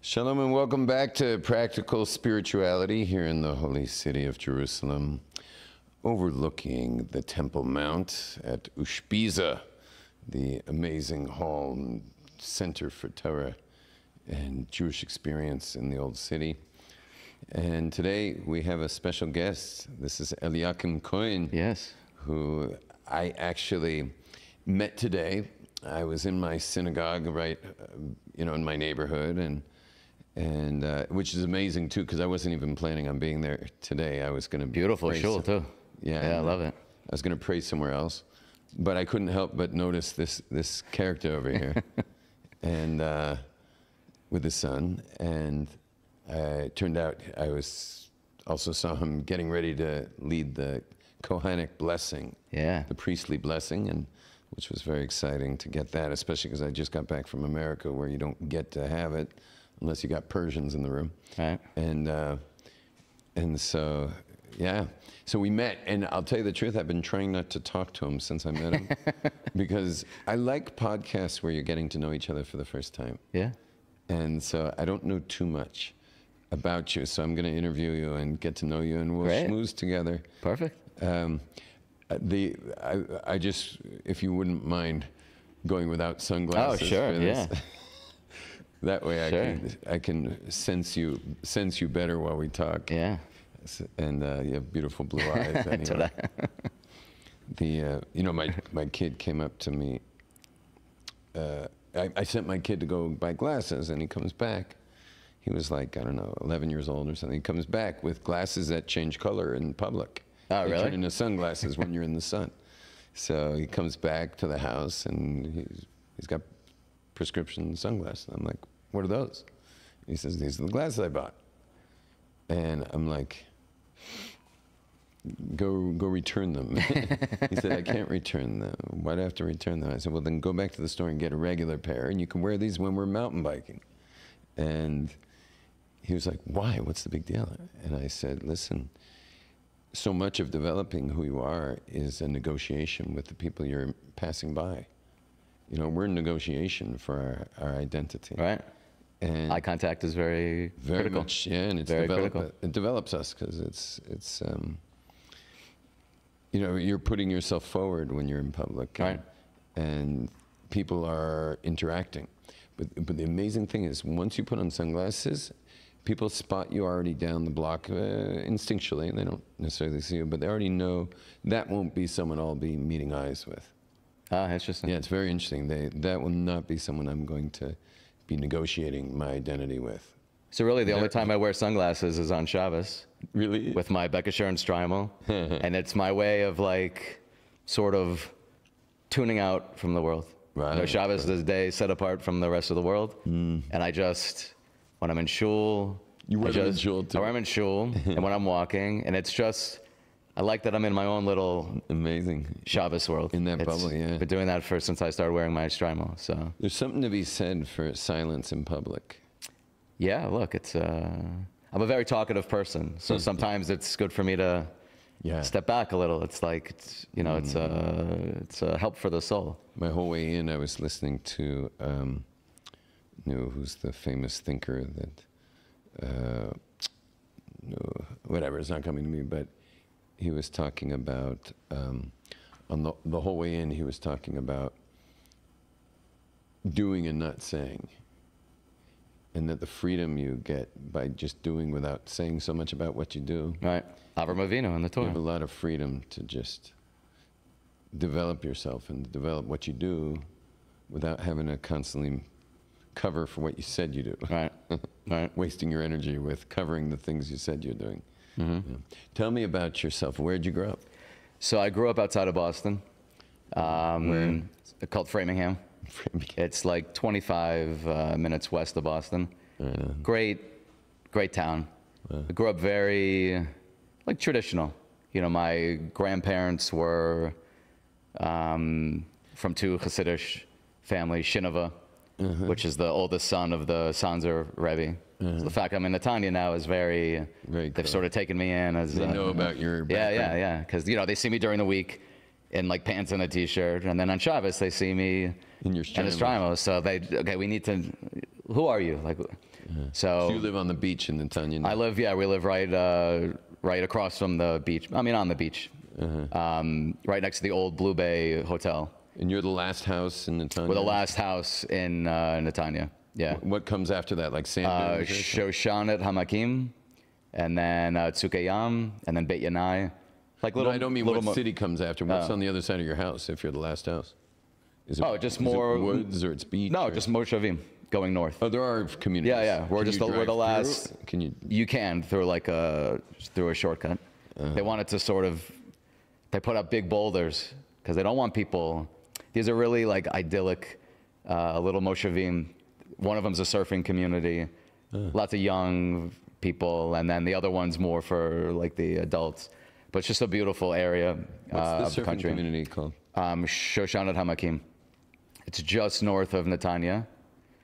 Shalom and welcome back to Practical Spirituality here in the holy city of Jerusalem, overlooking the Temple Mount at Ushpiza, the amazing hall and center for Torah and Jewish experience in the old city. And today we have a special guest. This is Eliyokim Cohen, yes, who I actually met today. I was in my synagogue, right, in my neighborhood, and which is amazing too, because I wasn't even planning on being there today. I was going to beautiful shul too. Yeah, I love it. I was going to pray somewhere else, but I couldn't help but notice this character over here, and with his son. And it turned out I also saw him getting ready to lead the Kohanic blessing, the priestly blessing, and which was very exciting to get that, especially because I just got back from America, where you don't get to have it unless you got Persians in the room. Right. And so, yeah. So we met, and I'll tell you the truth, I've been trying not to talk to him since I met him, because I like podcasts where you're getting to know each other for the first time. Yeah. And so I don't know too much about you, so I'm going to interview you and get to know you, and we'll schmooze together. Perfect. I just, if you wouldn't mind going without sunglasses. Oh, sure, for this. yeah. That way I can sense you better while we talk. Yeah. And you have beautiful blue eyes. Anyway. My kid came up to me. I sent my kid to go buy glasses, and he comes back. He was like, I don't know, 11 years old or something. He comes back with glasses that change color in public. Oh, they really? turn into sunglasses when you're in the sun. So he comes back to the house, and he's got prescription sunglasses. I'm like, what are those? He says, these are the glasses I bought. And I'm like, go return them. He said, I can't return them. Why do I have to return them? I said, well, then go back to the store and get a regular pair, and you can wear these when we're mountain biking. And he was like, why? What's the big deal? And I said, listen, so much of developing who you are is a negotiation with the people you're passing by. We're in negotiation for our identity. Right. And eye contact is very critical. Much, yeah, and it's critical. It develops us, because it's you're putting yourself forward when you're in public, right? And people are interacting. But the amazing thing is, once you put on sunglasses, people spot you already down the block instinctually. They don't necessarily see you, but they already know that won't be someone I'll be meeting eyes with. Ah, interesting. Yeah, it's very interesting. That will not be someone I'm going to be negotiating my identity with. So really, the only time I wear sunglasses is on Shabbos. Really? With my Beckisher and Strymel. And it's my way of, like, sort of tuning out from the world. Right. Shabbos is a day set apart from the rest of the world. And I just, when I'm in shul, you wear them in shul too. I wear them in shul, and when I'm walking, and it's just, I like that I'm in my own little amazing Shabbos world. In that bubble, yeah. I've been doing that since I started wearing my Strymel. So there's something to be said for silence in public. Yeah, look, I'm a very talkative person, so sometimes it's good for me to step back a little. It's like it's a help for the soul. My whole way in, I was listening to who's the famous thinker that whatever, it's not coming to me, but he was talking about, on the whole way in, he was talking about doing and not saying. And that the freedom you get by just doing without saying so much about what you do. Right. Avram Avinu in the Torah. You have a lot of freedom to just develop yourself and develop what you do without having to constantly cover for what you said you do. Right. Right. Wasting your energy with covering the things you said you're doing. Mm-hmm. Yeah. Tell me about yourself. Where'd you grow up? So I grew up outside of Boston. Where? Called Framingham. It's like 25 minutes west of Boston. Great town. I grew up very, like, traditional. My grandparents were from two Hasidic families, Shinova, which is the oldest son of the Sanzer Rebbe. So the fact I'm in Netanya now is very cool. They've sort of taken me in as they know about your background. Yeah, because they see me during the week in, like, pants and a t-shirt, and then on Shabbos they see me in your Strymel. So we need to, who are you? Like, So you live on the beach in Netanya? we live right across from the beach. I mean, on the beach, right next to the old Blue Bay Hotel. And you're the last house in Netanya? We're the last house in Netanya. Yeah. What comes after that? Like sand dunes? Shoshanet Hamakim, and then Tzukeyam, and then Beit Yanai. Like little. No, I don't mean what city comes after. What's on the other side of your house if you're the last house? Is it, just more it woods or it's beach? No, or? Just Moshavim going north. Oh, there are communities. Yeah. We're the last. Can you? You can through a shortcut. They wanted to sort of. They put up big boulders because they don't want people. These are really like idyllic little Moshavim. One of them's a surfing community, lots of young people, and then the other one's more for like the adults. But it's just a beautiful area What's the of the country. community called? Shoshanet Hamakim. It's just north of Netanya.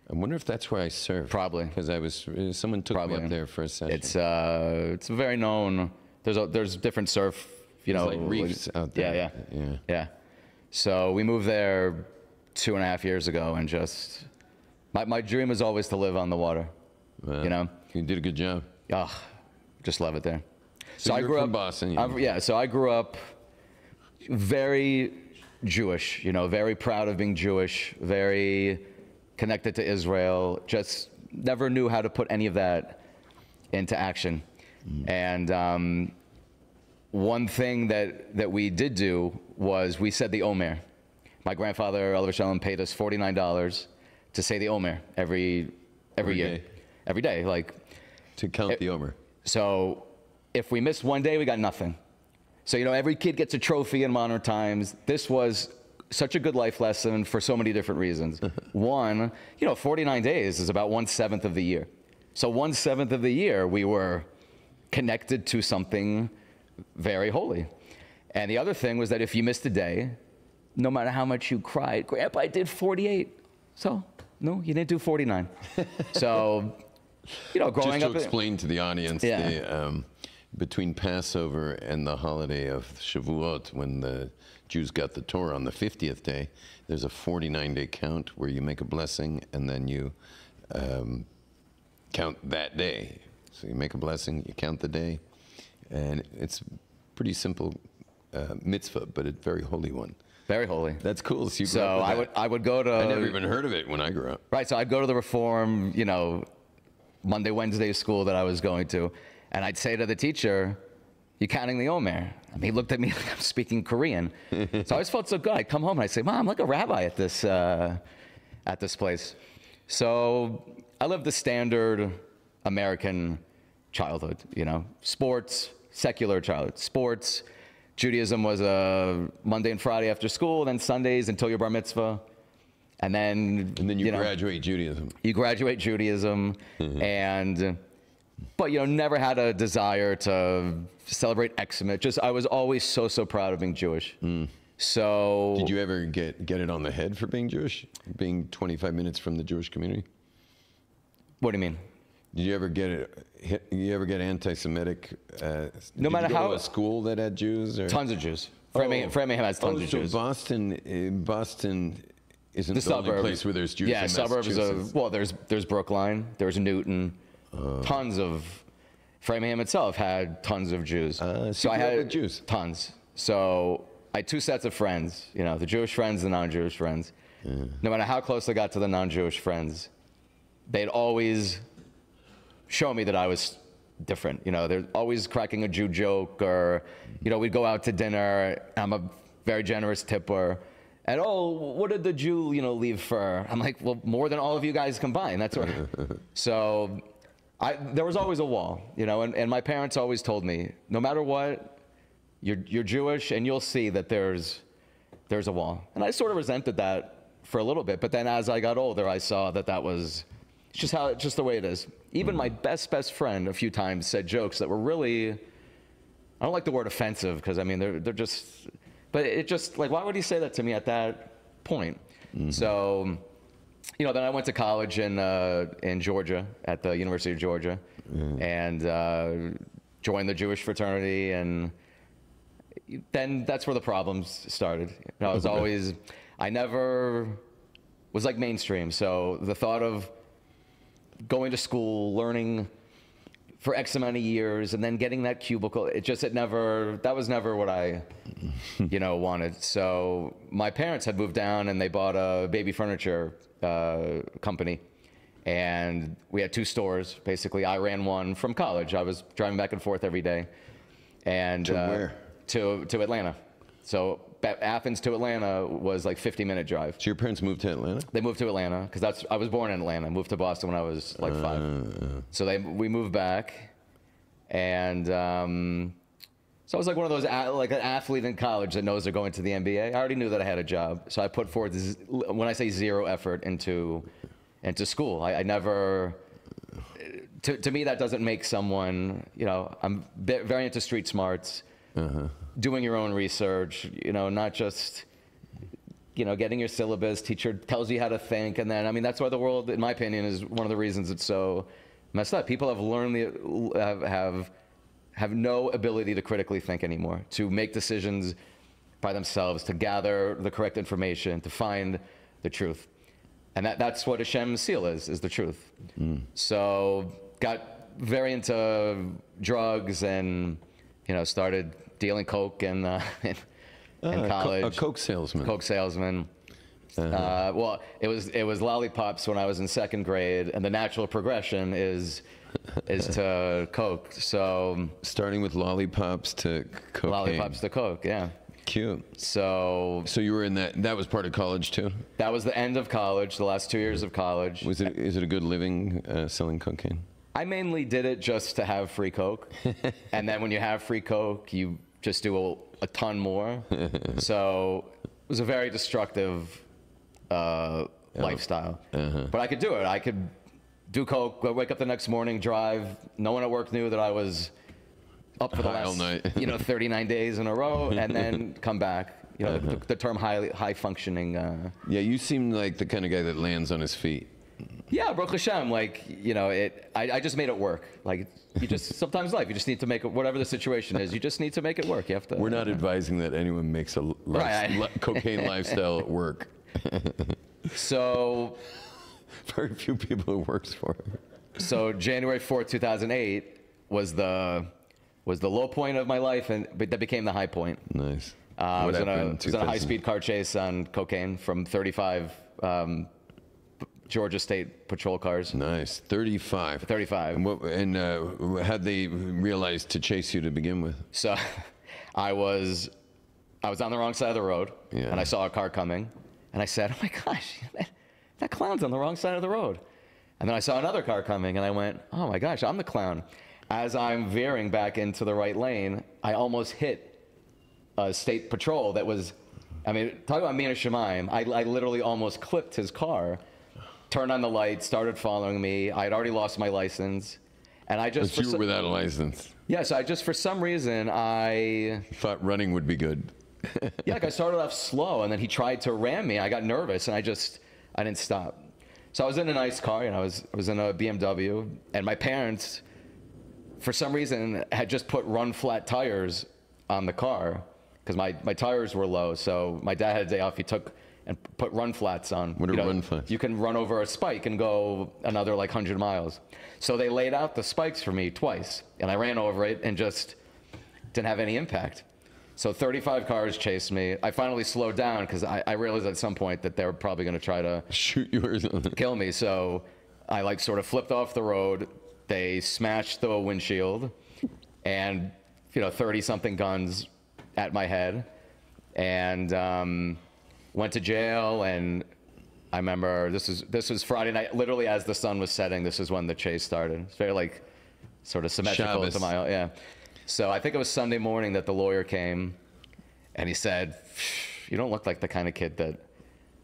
I wonder if that's where I surfed. Probably. Because someone took me up there for a session. It's very known. There's different surf, like reefs out there. Yeah. So we moved there 2.5 years ago, and just my dream is always to live on the water. Well, you did a good job. Just love it there. So I grew from up Boston. So I grew up very Jewish. Very proud of being Jewish. Very connected to Israel. Just never knew how to put any of that into action. And one thing that we did do was we said the Omer. My grandfather, Alav Shalom, paid us $49 to say the Omer every year. Every day, like to count the Omer. So if we missed one day, we got nothing. So every kid gets a trophy in modern times. This was such a good life lesson for so many different reasons. One, 49 days is about 1/7 of the year. So 1/7 of the year we were connected to something very holy. And the other thing was that if you missed a day, no matter how much you cried, Grandpa, I did 48. So, no, you didn't do 49. So, growing up. Just to explain to the audience, between Passover and the holiday of Shavuot, when the Jews got the Torah on the 50th day, there's a 49-day count where you make a blessing and then you count that day. So you make a blessing, you count the day, and it's pretty simple mitzvah, but a very holy one. Very holy. That's cool. So I would go to. I never even heard of it when I grew up. Right. So I'd go to the Reform, Monday, Wednesday school that I was going to, and I'd say to the teacher, "You counting the Omer?" And he looked at me like I'm speaking Korean. So I always felt so good. I'd come home and I'd say, "Mom, I'm like a rabbi at this place." So I lived the standard American childhood. Sports, secular childhood, sports. Judaism was a Monday and Friday after school, then Sundays until your bar mitzvah. And then you graduate Judaism. You graduate Judaism, but never had a desire to celebrate Xmas. I was always so proud of being Jewish. So did you ever get it on the head for being Jewish, being 25 minutes from the Jewish community? What do you mean? Did you ever get anti-Semitic? No matter how. Did you go to a school that had Jews? Or? Tons of Jews. Framingham has tons of Jews. Boston isn't the only suburbs. place where there's Jews. Yeah, in suburbs there's Brookline, there's Newton, tons of. Framingham itself had tons of Jews. So I had Jews. Tons. So I had two sets of friends. The Jewish friends, the non-Jewish friends. No matter how close I got to the non-Jewish friends, they'd always show me that I was different. They're always cracking a Jew joke, or, we'd go out to dinner. I'm a very generous tipper. And, what did the Jew, leave for? I'm like, well, more than all of you guys combined. That's right. So there was always a wall, and my parents always told me, no matter what, you're Jewish, and you'll see that there's a wall. And I sort of resented that for a little bit. But then as I got older, I saw that was just the way it is. Even my best friend a few times said jokes that were really, I don't like the word offensive, because they're just, but it just like, why would he say that to me at that point? So, then I went to college in Georgia, at the University of Georgia, and joined the Jewish fraternity, and then that's where the problems started. I never was like mainstream, so the thought of going to school, learning for X amount of years, and then getting that cubicle. That was never what I, wanted. So my parents had moved down and they bought a baby furniture company. And we had 2 stores. Basically, I ran one from college. I was driving back and forth every day. And To where? To Atlanta. So Athens to Atlanta was like 50-minute drive. So your parents moved to Atlanta? They moved to Atlanta because I was born in Atlanta. I moved to Boston when I was like 5. So we moved back, and so I was like one of those like an athlete in college that knows they're going to the NBA. I already knew that I had a job, so I put forth when I say 0 effort into school. I never. To me, that doesn't make someone. I'm very into street smarts. Doing your own research, not just, getting your syllabus. Teacher tells you how to think, and then, that's why the world, in my opinion, is one of the reasons it's so messed up. People have learned have no ability to critically think anymore, to make decisions by themselves, to gather the correct information, to find the truth, and that's what Hashem's seal is the truth. So got very into drugs and, started dealing coke in college. A coke salesman. Coke salesman. Well, it was lollipops when I was in 2nd grade, and the natural progression is to coke. So starting with lollipops to cocaine. Lollipops to coke, yeah. Cute. So you were in that was part of college too? That was the end of college, the last 2 years of college. Is it a good living selling cocaine? I mainly did it just to have free coke. And then when you have free coke, you just do a ton more. So it was a very destructive lifestyle. But I could do it. I could do coke, wake up the next morning, drive. No one at work knew that I was up for the last 39 days in a row, and then come back. The term high functioning. Yeah, you seem like the kind of guy that lands on his feet. Yeah, Baruch Hashem, I just made it work. Like, sometimes life, you just need to make it, whatever the situation is, you just need to make it work. You have to. We're not advising that anyone makes a cocaine lifestyle at work. So. Very few people it works for. So January 4th, 2008 was the low point of my life, but that became the high point. Nice. I was in a high-speed car chase on cocaine from 35 Georgia State patrol cars. Nice. 35. 35. And how'd they realize to chase you to begin with? So I was on the wrong side of the road, yeah. And I saw a car coming, and I said, oh my gosh, that clown's on the wrong side of the road. And then I saw another car coming, and I went, oh my gosh, I'm the clown. As I'm veering back into the right lane, I almost hit a state patrol that was, talk about Mina Shemaim. I literally almost clipped his car, turned on the lights, started following me. I had already lost my license. And I just... But you were without a license. Yeah, so for some reason, I... thought running would be good. Yeah, I started off slow, and then he tried to ram me. I got nervous, and I didn't stop. So I was in a nice car, I was in a BMW, and my parents, for some reason, had just put run-flat tires on the car, because my tires were low, so my dad had a day off. He took and put run-flats on. What are run-flats? You can run over a spike and go another 100 miles. So they laid out the spikes for me twice, and I ran over it and just didn't have any impact. So 35 cars chased me. I finally slowed down because I realized at some point that they were probably going to try to shoot you or something. Kill me. So I sort of flipped off the road. They smashed the windshield, and 30-something guns at my head, and went to jail. And I remember this was Friday night, literally as the sun was setting. This is when the chase started. It's very sort of symmetrical Shabbos. to my yeah. So I think it was Sunday morning that the lawyer came, and he said, you don't look like the kind of kid that...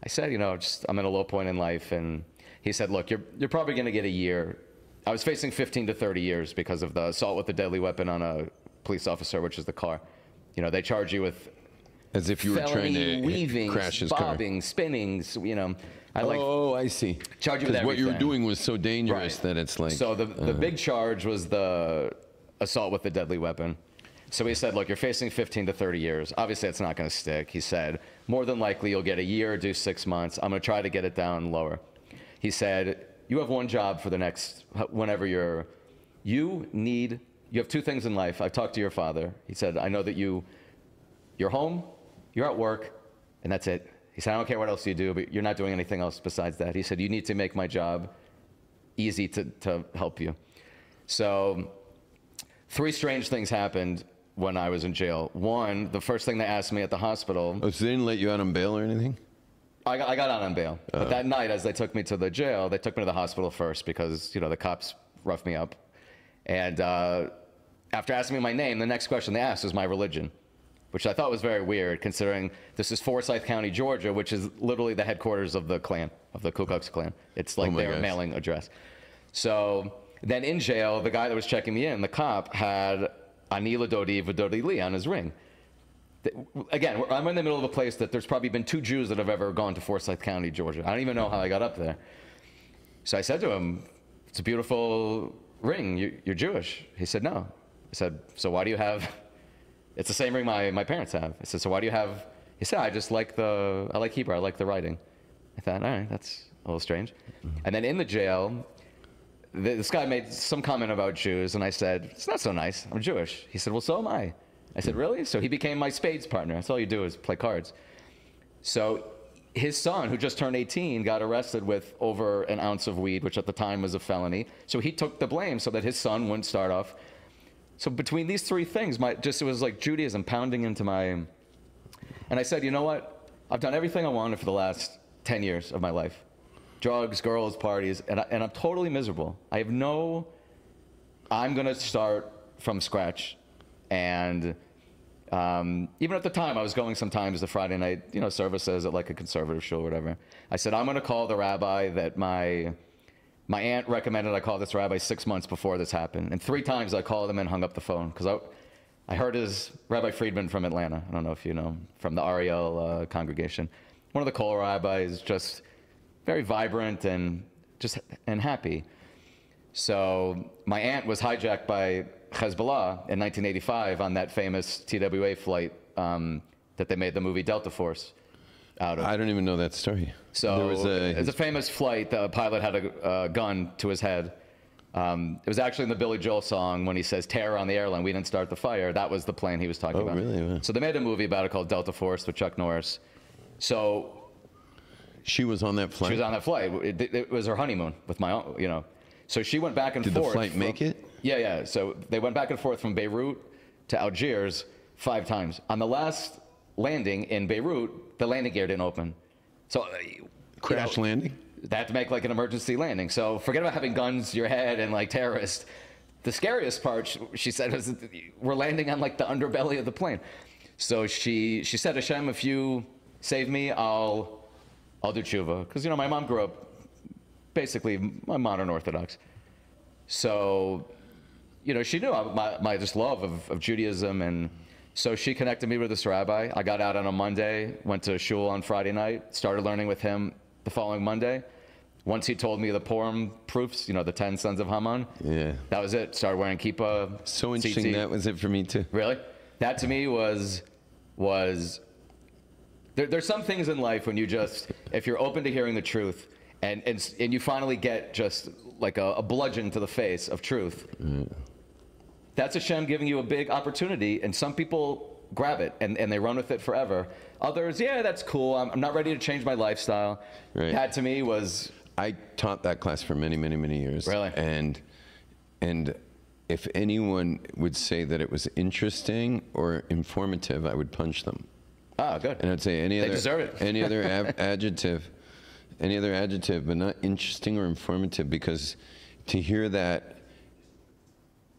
I said, I'm at a low point in life. And he said, look, you're probably going to get a year. I was facing 15 to 30 years because of the assault with a deadly weapon on a police officer, which is the car. They charge you with... As if you were trying to weavings, crash his bobbing, car. Spinnings, I see. Charge you with everything. What you were doing was so dangerous Right. that it's like... So the big charge was the assault with a deadly weapon. So he said, look, you're facing 15 to 30 years. Obviously, it's not going to stick. He said, more than likely, you'll get a year, do 6 months. I'm going to try to get it down lower. He said, you have one job for the next, whenever you have two things in life. I've talked to your father. He said, I know that you're home, you're at work, and that's it. He said, I don't care what else you do, but you're not doing anything else besides that. He said, you need to make my job easy to help you. So 3 strange things happened when I was in jail. One, the first thing they asked me at the hospital. Oh, so they didn't let you out on bail or anything? I got out on bail. But that night, as they took me to the jail, they took me to the hospital first because, the cops roughed me up. And after asking me my name, the next question they asked was my religion, which I thought was very weird, considering this is Forsyth County, Georgia, which is literally the headquarters of the Klan, of the Ku Klux Klan. It's like their mailing address. So then in jail, the guy that was checking me in, the cop, had Ani Ladodi Vadodi Li on his ring. Again, I'm in the middle of a place that there's probably been 2 Jews that have ever gone to Forsyth County, Georgia. I don't even know how I got up there. So I said to him, it's a beautiful ring. You're Jewish. He said, no. I said, so why do you have, it's the same ring my parents have. I said, so why do you have, he said, I like Hebrew. I like the writing. I thought, all right, that's a little strange. And then in the jail, this guy made some comment about Jews, and I said, it's not so nice. I'm Jewish. He said, well, so am I. I said, really? So he became my spades partner. That's all you do is play cards. So his son, who just turned 18, got arrested with over an ounce of weed, which at the time was a felony. So he took the blame so that his son wouldn't start off. So between these 3 things, it was like Judaism pounding into my... And I said, you know what? I've done everything I wanted for the last 10 years of my life. Drugs, girls, parties, and I'm totally miserable. I'm going to start from scratch. And even at the time, I was going sometimes to Friday night, services at like a conservative show or whatever. I said, I'm going to call the rabbi that my aunt recommended I call this rabbi 6 months before this happened. And 3 times I called him and hung up the phone because I heard his Rabbi Friedman from Atlanta. I don't know if you know, from the Ariel congregation. One of the Kol rabbis, just very vibrant and happy. So my aunt was hijacked by Hezbollah in 1985 on that famous TWA flight that they made the movie Delta Force out of. I don't even know that story. So it's a famous flight. The pilot had a gun to his head. It was actually in the Billy Joel song when he says terror on the airline. We didn't start the fire. That was the plane he was talking about. Oh, really? Wow. So they made a movie about it called Delta Force with Chuck Norris. So she was on that flight? She was on that flight. It was her honeymoon with my own, So she went back and forth. Did the flight make it? Yeah. So they went back and forth from Beirut to Algiers 5 times. On the last landing in Beirut, the landing gear didn't open. So crash landing? They had to make like an emergency landing. So forget about having guns to your head and like terrorists. The scariest part, she said, was we're landing on like the underbelly of the plane. So she said, Hashem, if you save me, I'll do tshuva. Because, my mom grew up basically modern Orthodox. So, she knew my just love of Judaism. And so she connected me with this rabbi. I got out on a Monday, went to shul on Friday night, started learning with him the following Monday. Once he told me the Purim proofs, the 10 sons of Haman. Yeah. That was it. Started wearing kippah. So interesting. That was it for me too. Really? That to me was there's some things in life when you just, if you're open to hearing the truth and you finally get just like a bludgeon to the face of truth, that's Hashem giving you a big opportunity, and some people grab it and they run with it forever. Others, yeah, that's cool. I'm not ready to change my lifestyle. Right. That to me was... I taught that class for many, many, many years. Really? And if anyone would say that it was interesting or informative, I would punch them. Ah, good. And I'd say they deserve it. any other adjective, but not interesting or informative, because to hear that,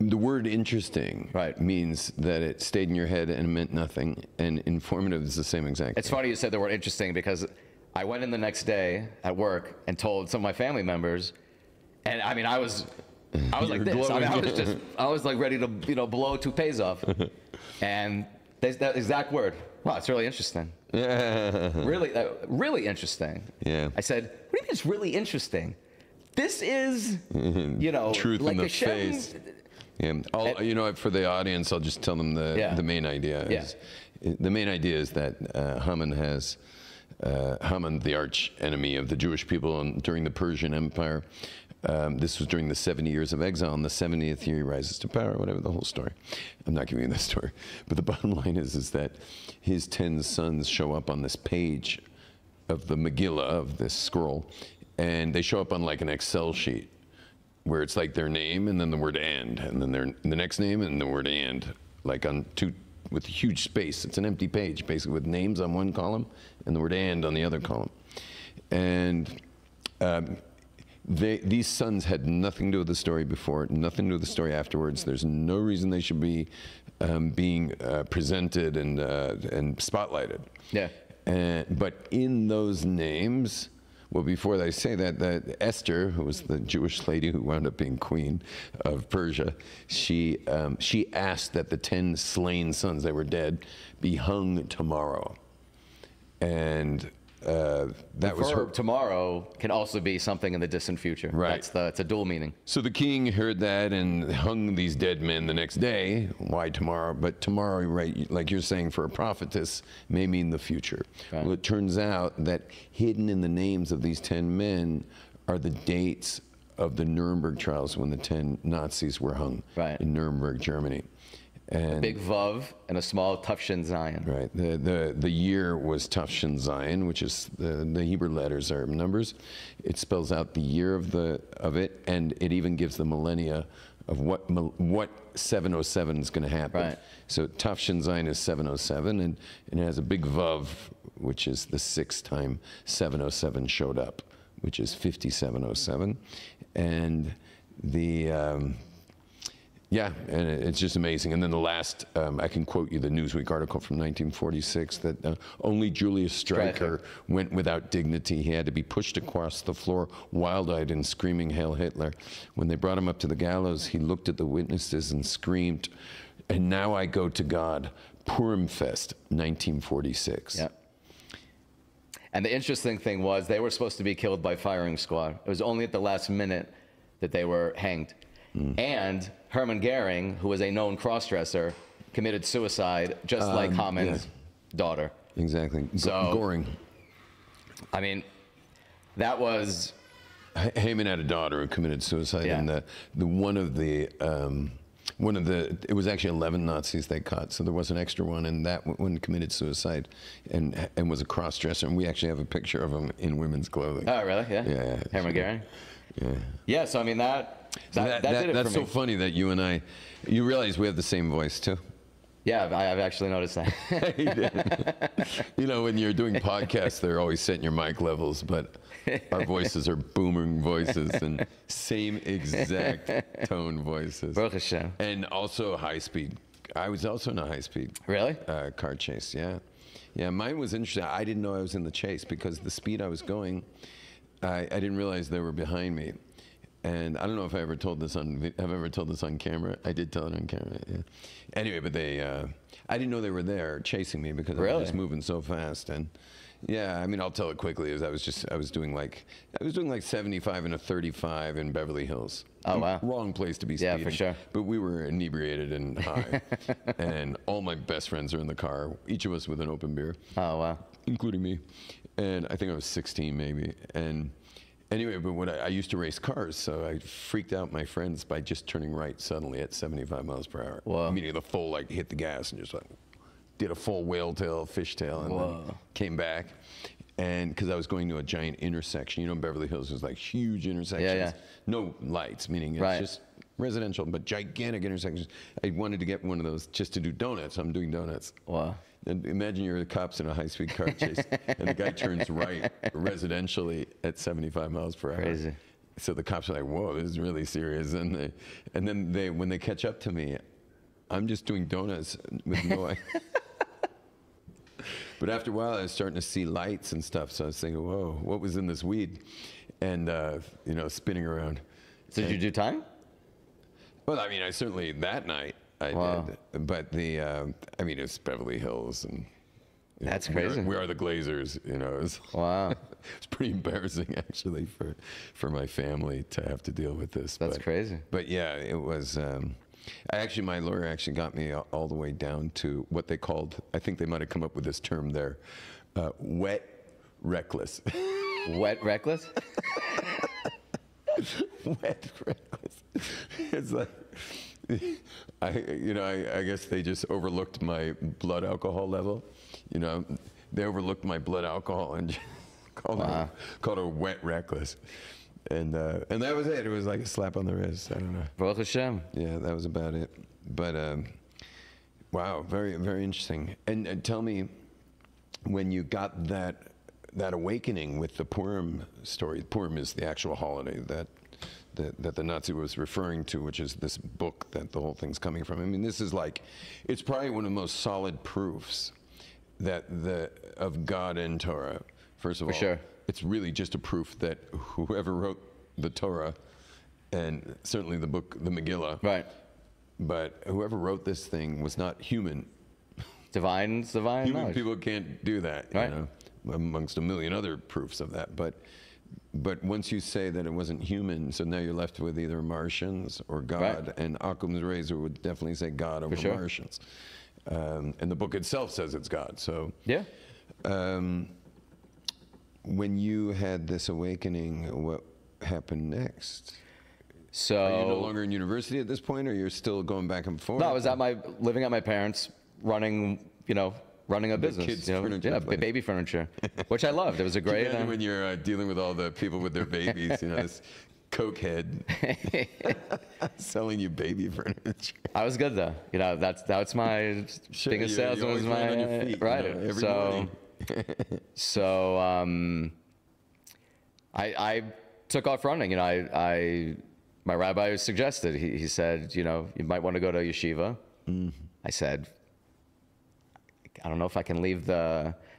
the word interesting means that it stayed in your head and meant nothing, and informative is the same exact It's thing. funny you said the word interesting, because I went in the next day at work and told some of my family members, and I mean, I was like this. I was like ready to blow toupees off, and that exact word. Wow, it's really interesting. Yeah. Really interesting. Yeah. I said, what do you mean it's really interesting? This is, truth like in the Hashem, face. Yeah. For the audience, I'll just tell them the main idea. The main idea is that Haman has Haman, the arch enemy of the Jewish people during the Persian Empire. This was during the 70 years of exile. In the 70th year, he rises to power, whatever, the whole story. I'm not giving you that story. But the bottom line is that his 10 sons show up on this page of the Megillah, of this scroll, and they show up on like an Excel sheet where it's like their name and then the word and then the next name and the word and, like on two, with a huge space. It's an empty page, basically, with names on one column and the word and on the other column. And these sons had nothing to do with the story before, nothing to do with the story afterwards. There's no reason they should be being presented and spotlighted. Yeah. But in those names, well, before I say that Esther, who was the Jewish lady who wound up being queen of Persia, she asked that the 10 slain sons, they were dead, be hung tomorrow. And that was her. Tomorrow can also be something in the distant future. Right. It's a dual meaning. So the king heard that and hung these dead men the next day. Why tomorrow? But tomorrow, right, like you're saying, for a prophetess, may mean the future. Right. Well, it turns out that hidden in the names of these 10 men are the dates of the Nuremberg trials when the 10 Nazis were hung in Nuremberg, Germany. And a big Vav and a small Tafshin Zion. Right. The year was Tafshin Zion, which is the Hebrew letters are numbers. It spells out the year of it, and it even gives the millennia of what 707 is going to happen. Right. So Tafshin Zion is 707, and it has a big Vav, which is the 6th time 707 showed up, which is 5707, and the yeah, and it's just amazing. And then the last, I can quote you the Newsweek article from 1946 that only Julius Streicher went without dignity. He had to be pushed across the floor, wild-eyed and screaming, "Hail Hitler." When they brought him up to the gallows, he looked at the witnesses and screamed, "And now I go to God." Purim Fest, 1946. Yeah. And the interesting thing was they were supposed to be killed by firing squad. It was only at the last minute that they were hanged. And Hermann Goering, who was a known cross-dresser, committed suicide just like Haman's daughter. Exactly. So, Goring. I mean, that was... Haman had a daughter who committed suicide, and it was actually 11 Nazis they caught, so there was an extra one, and that one committed suicide and was a cross-dresser, and we actually have a picture of him in women's clothing. Oh, really? Yeah? Yeah. Hermann Goering? Yeah. Yeah, so I mean, that did it for me. That's so funny that you and you realize we have the same voice, too. Yeah, I've actually noticed that. You did. You know, when you're doing podcasts, they're always setting your mic levels, but our voices are booming voices and same exact tone voices. Baruch Hashem. And also high speed. I was also in a high speed car chase, yeah. Yeah, mine was interesting. I didn't know I was in the chase because the speed I was going, I didn't realize they were behind me. And I don't know if I ever told this on, have I ever told this on camera? I did tell it on camera, yeah. Anyway, but I didn't know they were there chasing me because I was just moving so fast. And yeah, I mean, I'll tell it quickly. I was doing like 75 and a 35 in Beverly Hills. Oh, wow. Wrong place to be speeding. Yeah, for sure. But we were inebriated and high. And all my best friends are in the car, each of us with an open beer. Oh, wow. Including me. And I think I was 16 maybe. And anyway, but I used to race cars, so I freaked out my friends by just turning right suddenly at 75 miles per hour. Whoa. Meaning the full, like, hit the gas and just like did a full whale tail, fish tail, and then came back. And because I was going to a giant intersection, you know, in Beverly Hills, there's like huge intersections, no lights, meaning it's just residential, but gigantic intersections. I wanted to get one of those just to do donuts. I'm doing donuts. Wow. And imagine you're the cops in a high-speed car chase, and the guy turns right residentially at 75 miles per hour. Crazy. So the cops are like, "Whoa, this is really serious." And then when they catch up to me, I'm just doing donuts with no. But after a while, I was starting to see lights and stuff. So I was thinking, "Whoa, what was in this weed?" And you know, spinning around. So did you do time? Well, I mean, I certainly that night. I did, but I mean, it's Beverly Hills, and that's crazy. We are the Glazers, you know. Wow, it's pretty embarrassing actually for my family to have to deal with this. That's crazy. But yeah, it was. My lawyer actually got me all the way down to what they called. I think they might have come up with this term there, wet reckless. Wet reckless? Wet reckless. It's like, I guess they just overlooked my blood alcohol level. They overlooked my blood alcohol and called her wet reckless. And that was it. It was like a slap on the wrist. I don't know. Baruch Hashem. Yeah, that was about it. But wow, very, very interesting. And tell me, when you got that awakening with the Purim story. Purim is the actual holiday that the Nazi was referring to, which is this book that the whole thing's coming from. I mean, this is like, it's probably one of the most solid proofs that of God and Torah. First of all, sure. It's really just a proof that whoever wrote the Torah, and certainly the book, the Megillah, right? But whoever wrote this thing was not human. Divine Human knowledge. people can't do that, right? Amongst a million other proofs of that. But once you say that it wasn't human, so now you're left with either Martians or God, right. And Occam's razor would definitely say God over sure. Martians. And the book itself says it's God. So yeah. When you had this awakening, what happened next? So are you no longer in university at this point, or you're still going back and forth? No, I was living at my parents, running a business. Kids furniture place. Baby furniture, which I loved. It was a great. Imagine when you're dealing with all the people with their babies, this coke head selling you baby furniture. I was good though. That's my biggest salesman was my on your feet, writer. Every morning. So I took off running. My rabbi suggested. He said, you might want to go to yeshiva. I said, I don't know if I can leave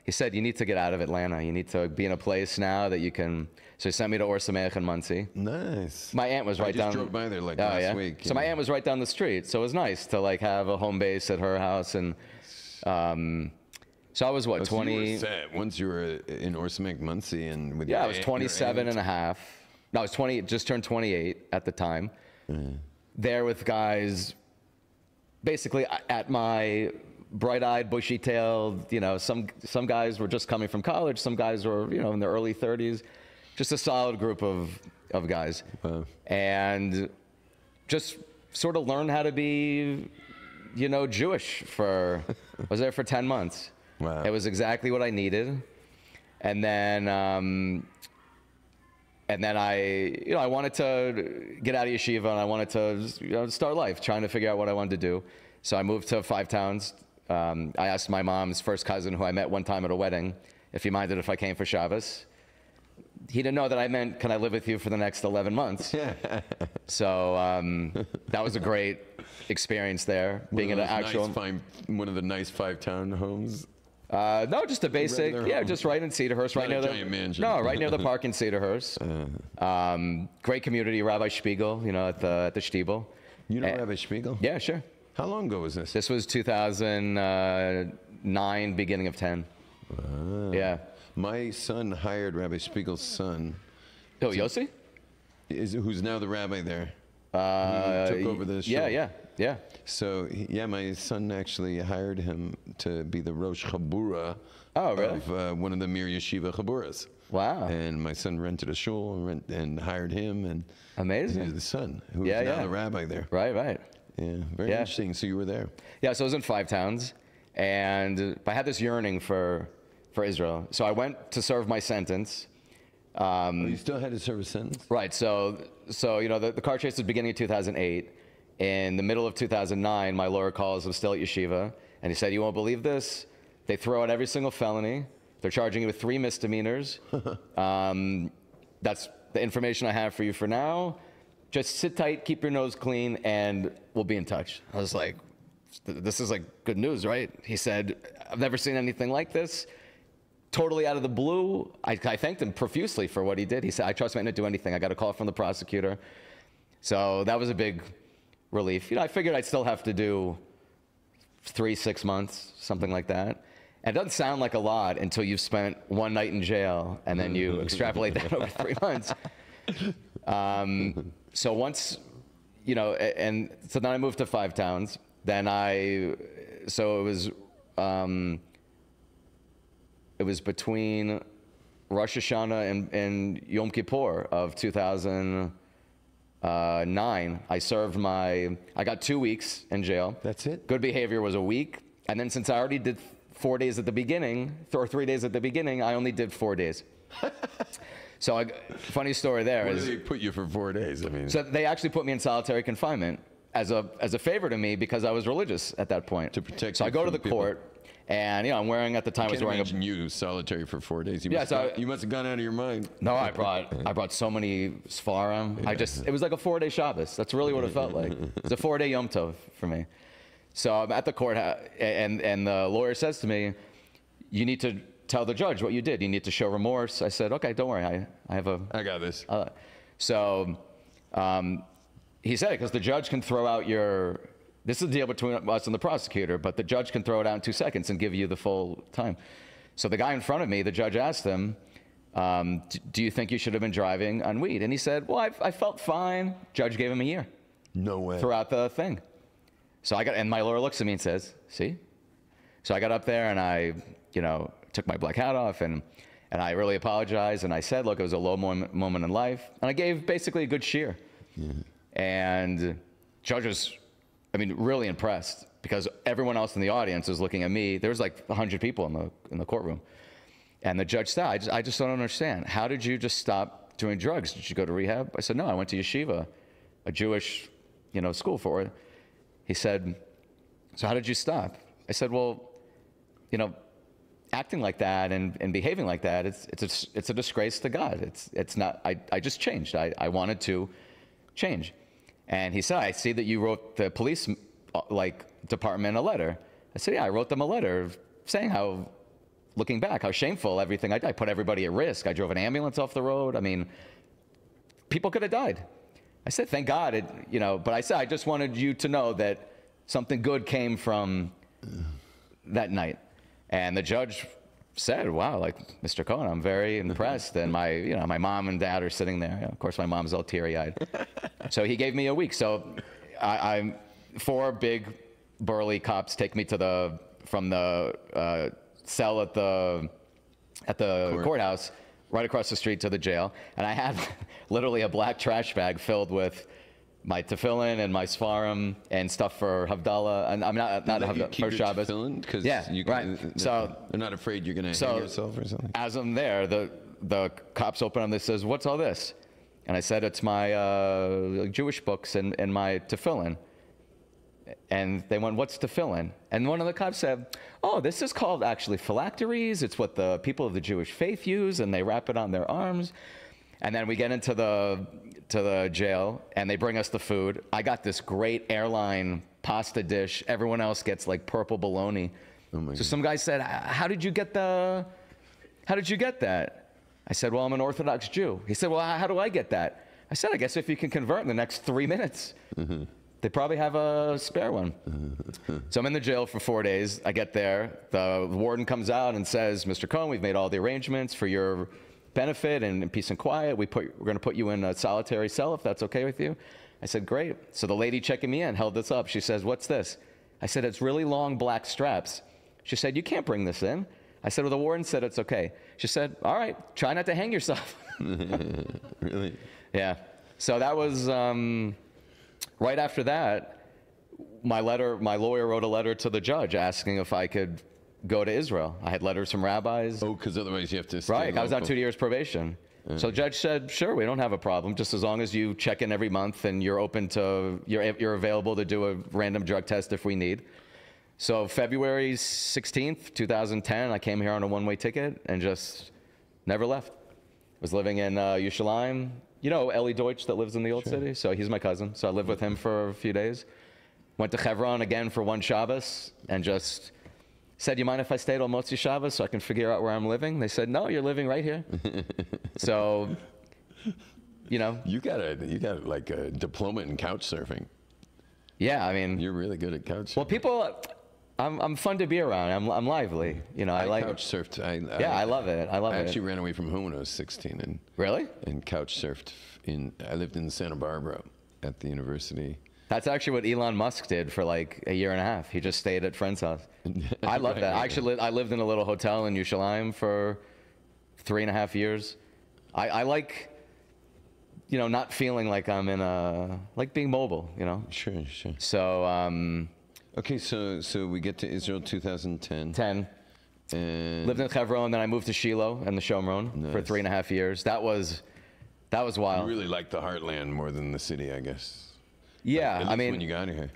he said, you need to get out of Atlanta. You need to be in a place now that you can. So he sent me to Or Sameach in Monsey. Nice. My aunt was right down. I just drove by there last week. So my aunt was right down the street. So it was nice to have a home base at her house. And so I was 20. So you were set once you were in Or Sameach, Monsey, and with I was 27 and a half. No, I was 20, just turned 28 at the time. There with guys, basically at my bright-eyed, bushy-tailed, some guys were just coming from college, some guys were, in their early 30s, just a solid group of guys. Wow. And just sort of learned how to be, Jewish I was there for 10 months. Wow. It was exactly what I needed. And then I wanted to get out of yeshiva, and I wanted to start life, trying to figure out what I wanted to do. So I moved to Five Towns. I asked my mom's first cousin, who I met one time at a wedding, if he minded if I came for Shabbos. He didn't know that I meant, can I live with you for the next 11 months? So that was a great experience there, being in an actual... one of the nice Five-town homes? No, just a basic, just right in Cedarhurst. Right near mansion. No, right near the park in Cedarhurst. Great community, Rabbi Spiegel, at the Stiebel. You know Rabbi Spiegel? Yeah, sure. How long ago was this? This was 2009, beginning of 10. Yeah. My son hired Rabbi Spiegel's son. Oh, Yossi? Who's now the rabbi there. He took over the show. Yeah. So, my son actually hired him to be the Rosh Chabura of one of the Mir Yeshiva Chaburas. Wow. And my son rented a shul and hired him. And amazing. He's the son who's now the rabbi there. Right. Yeah, very interesting. So you were there. Yeah, so I was in Five Towns, and I had this yearning for Israel. So I went to serve my sentence. You still had to serve a sentence? Right. So the car chase was beginning of 2008. In the middle of 2009, my lawyer calls. I'm still at yeshiva, and he said, "You won't believe this. They throw out every single felony. They're charging you with 3 misdemeanors. That's the information I have for you for now. Just sit tight, keep your nose clean, and we'll be in touch." I was like, this is like good news, right? He said, "I've never seen anything like this." Totally out of the blue. I thanked him profusely for what he did. He said, "I trust me, I didn't do anything. I got a call from the prosecutor." So that was a big relief. I figured I'd still have to do 3-6 months, something like that. And it doesn't sound like a lot until you've spent one night in jail, and then you extrapolate that over 3 months. So once, and so then I moved to Five Towns. Then it was between Rosh Hashanah and Yom Kippur of 2009, I got 2 weeks in jail. That's it? Good behavior was a week. And then since I already did 4 days at the beginning, or 3 days at the beginning, I only did 4 days. So funny story there. Why did they put you for 4 days? I mean, so they actually put me in solitary confinement as a favor to me because I was religious at that point. To protect so you I go to from the people. court, and I'm wearing at the time I was wearing imagine you solitary for 4 days. You Yeah, must so have, you must have gone out of your mind. No, I brought so many Sfarim. It was like a 4-day Shabbos. That's really what it felt like. It's a 4-day Yom Tov for me. So I'm at the court, and the lawyer says to me, "You need to tell the judge what you did. You need to show remorse." I said, "Okay, don't worry. I I got this. So he said it because the judge can throw out your. This is the deal between us and the prosecutor, but the judge can throw it out in 2 seconds and give you the full time. So the guy in front of me, the judge asked him, "Do you think you should have been driving on weed?" And he said, "Well, I felt fine." Judge gave him a year. No way. Throughout the thing. So and my lawyer looks at me and says, "See?" So I got up there and I, took my black hat off and I really apologized and I said, "Look, it was a low moment in life," and I gave basically a good shear. Yeah. And judge was, really impressed because everyone else in the audience was looking at me. There was like 100 people in the courtroom, and the judge said, "I just don't understand. How did you just stop doing drugs? Did you go to rehab?" I said, "No, I went to yeshiva, a Jewish, school for it." He said, "So how did you stop?" I said, "Well, acting like that and behaving like that, it's a disgrace to God. It's not. I just changed. I wanted to change." And he said, "I see that you wrote the police department a letter." I said, "Yeah, I wrote them a letter saying how, looking back, how shameful everything I did. I put everybody at risk. I drove an ambulance off the road. People could have died." I said, "Thank God, but I said, I just wanted you to know that something good came from that night." And the judge said, "Wow, Mr. Cohen, I'm very impressed." And my mom and dad are sitting there. Of course, my mom's all teary-eyed. So he gave me a week. So I'm 4 big burly cops take me from the cell at the courthouse right across the street to the jail. And I had literally a black trash bag filled with my tefillin and my Sfarim and stuff for Havdalah. And I'm not Havdalah, for Shabbos. Because yeah, right. So they're not afraid you're going to hang yourself or something. As I'm there, the cops open up and they says, "What's all this?" And I said, "It's my Jewish books and my tefillin." And they went, "What's tefillin?" And one of the cops said, "Oh, this is called actually phylacteries. It's what the people of the Jewish faith use, and they wrap it on their arms." And then we get into the jail, and they bring us the food. I got this great airline pasta dish. Everyone else gets purple bologna. Oh my God. Some guy said, How did you get that?" I said, "Well, I'm an Orthodox Jew." He said, "Well, how do I get that?" I said, "I guess if you can convert in the next 3 minutes." Mm-hmm. They probably have a spare one. So I'm in the jail for 4 days. I get there. The warden comes out and says, "Mr. Cohen, we've made all the arrangements for your benefit and in peace and quiet. We're going to put you in a solitary cell if that's okay with you." I said, "Great." So the lady checking me in held this up. She says, "What's this?" I said, "It's really long black straps." She said, "You can't bring this in." I said, "Well, the warden said it's okay." She said, "All right, try not to hang yourself." Really? Yeah. So that was right after that. My lawyer wrote a letter to the judge asking if I could go to Israel. I had letters from rabbis. Oh, because otherwise you have to stay Right. I was on local. 2 years probation. So the judge said, "Sure, we don't have a problem, just as long as you check in every month and you're available to do a random drug test if we need." So February 16th, 2010, I came here on a one-way ticket and just never left. Was living in Yerushalayim. You know Eli Deutsch that lives in the old city? So he's my cousin. So I lived with him for a few days. Went to Hebron again for one Shabbos and just said, "You mind if I stay till Motzi Shabbos so I can figure out where I'm living?" They said, "No, you're living right here." So, You got a diploma in couch surfing. Yeah, You're really good at couch surfing. Well, people, I'm fun to be around. I'm lively. I like couch surfed. I love it. I actually ran away from home when I was 16 and Really? And couch surfed I lived in Santa Barbara at the university. That's actually what Elon Musk did for a year and a half. He just stayed at friend's house. I love that. I lived in a little hotel in Yerushalayim for 3.5 years. I like, not feeling like I'm like being mobile, Sure, sure. So, Okay, so we get to Israel 2010. 10. And Lived in Hebron, then I moved to Shiloh and the Shomron for Nice. 3.5 years. That was wild. you really like the heartland more than the city, I guess. Yeah, At least when you got here.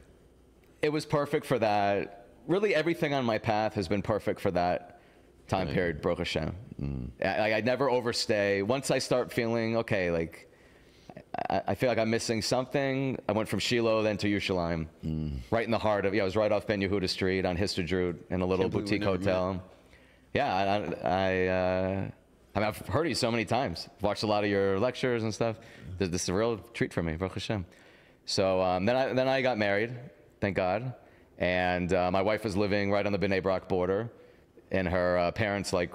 it was perfect for that. Really, everything on my path has been perfect for that time period, Baruch Hashem. I never overstay. Once I start feeling, okay, like, I feel like I'm missing something, I went from Shiloh then to Yerushalayim, right in the heart of, I was right off Ben Yehuda Street on Hidabroot in a little Can't believe we boutique never hotel. Yeah, I mean, I've heard you so many times. Watched a lot of your lectures and stuff. This is a real treat for me, Baruch Hashem. So then I got married, thank God, and my wife was living right on the Bnei Brak border, in her parents' like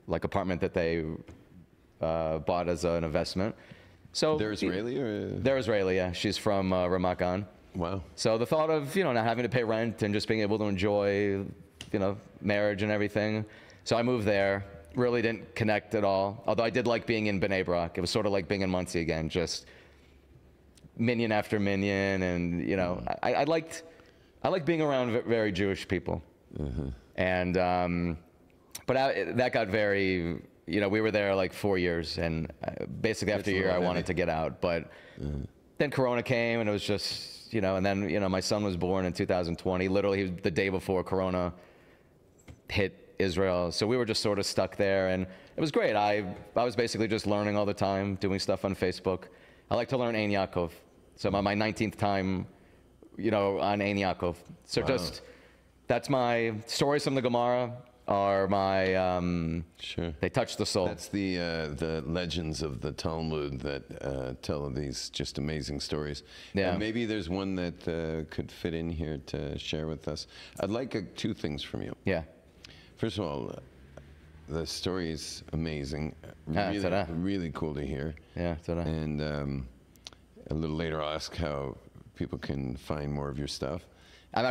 apartment that they bought as an investment. So They're Israeli or? They're Israeli, yeah. She's from Ramat Gan. Wow. So the thought of not having to pay rent and just being able to enjoy marriage and everything. So I moved there. Really didn't connect at all. Although I did like being in Bnei Brak. It was sort of like being in Muncie again, just minyan after minyan, and I liked being around very Jewish people. And but that got very. We were there like 4 years, and basically after a year I wanted to get out. But then Corona came, and it was just and then my son was born in 2020. Literally the day before Corona hit Israel, so we were just sort of stuck there, and it was great. I was basically just learning all the time, doing stuff on Facebook. I like to learn Ein Yaakov, so I'm on my 19th time, on Ein Yaakov. So just that's my stories from the Gemara are my Sure. They touch the soul. That's the legends of the Talmud that tell of these just amazing stories. Yeah. And maybe there's one that could fit in here to share with us. I'd like two things from you. Yeah. First of all, the story is amazing. Torah. Really cool to hear. Yeah, Torah. And a little later I'll ask how people can find more of your stuff. I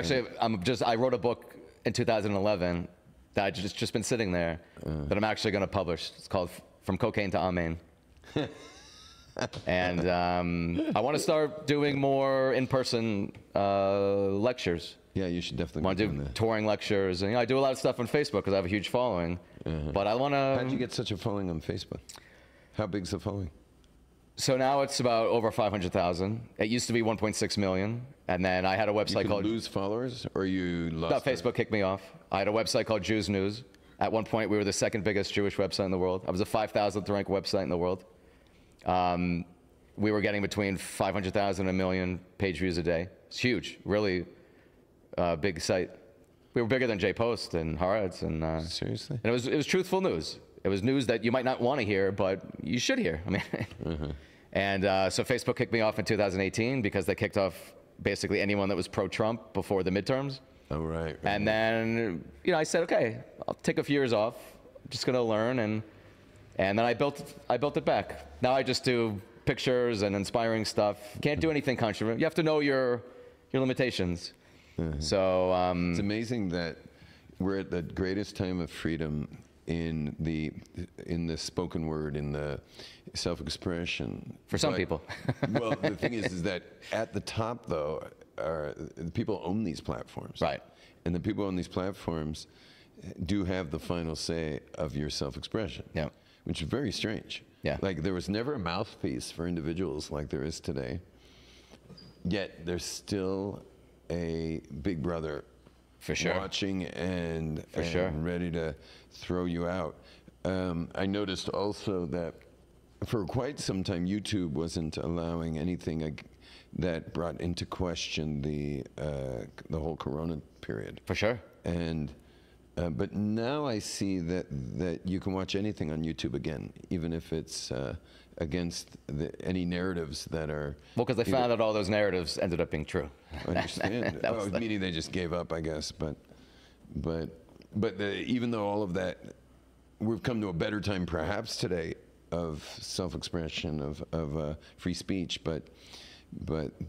wrote a book in 2011 that I just been sitting there that I'm actually going to publish. It's called From Cocaine to Amen. And I want to start doing more in-person lectures. Yeah, you should definitely I want to be doing do that. touring lectures, and I do a lot of stuff on Facebook because I have a huge following. But I want to. How did you get such a following on Facebook? How big's the following? So now it's about over 500,000. It used to be 1.6 million, and then I had a website You called. lose followers, or you lost? No, Facebook kicked me off. I had a website called Jews News. At one point, we were the second biggest Jewish website in the world. I was the 5,000th ranked website in the world. We were getting between 500,000 and a million page views a day. It's huge, really big site. We were bigger than JPost and Haaretz, and Seriously? and it was truthful news. It was news that you might not want to hear, but you should hear. I mean, and so Facebook kicked me off in 2018 because they kicked off basically anyone that was pro-Trump before the midterms. Oh, right. And then, I said, okay, I'll take a few years off. I'm just going to learn. And then I built it back. Now I just do pictures and inspiring stuff. Can't do anything controversial. You have to know your limitations. So It's amazing that we're at the greatest time of freedom in the spoken word, in the self-expression. for some people. Well, the thing is that at the top, though, the people own these platforms. Right. And the people on these platforms do have the final say of your self-expression. Yeah. Which is very strange. Yeah. Like, there was never a mouthpiece for individuals like there is today. Yet there's still a big brother For sure. watching and sure. ready to throw you out. I noticed also that for quite some time, YouTube wasn't allowing anything that brought into question the whole Corona period. For sure. And but now I see that you can watch anything on YouTube again, even if it's against any narratives that are. Well, because they found out all those narratives ended up being true. I understand. That was Meaning they just gave up, I guess. But even though all of that, we've come to a better time perhaps today of self-expression, of free speech, but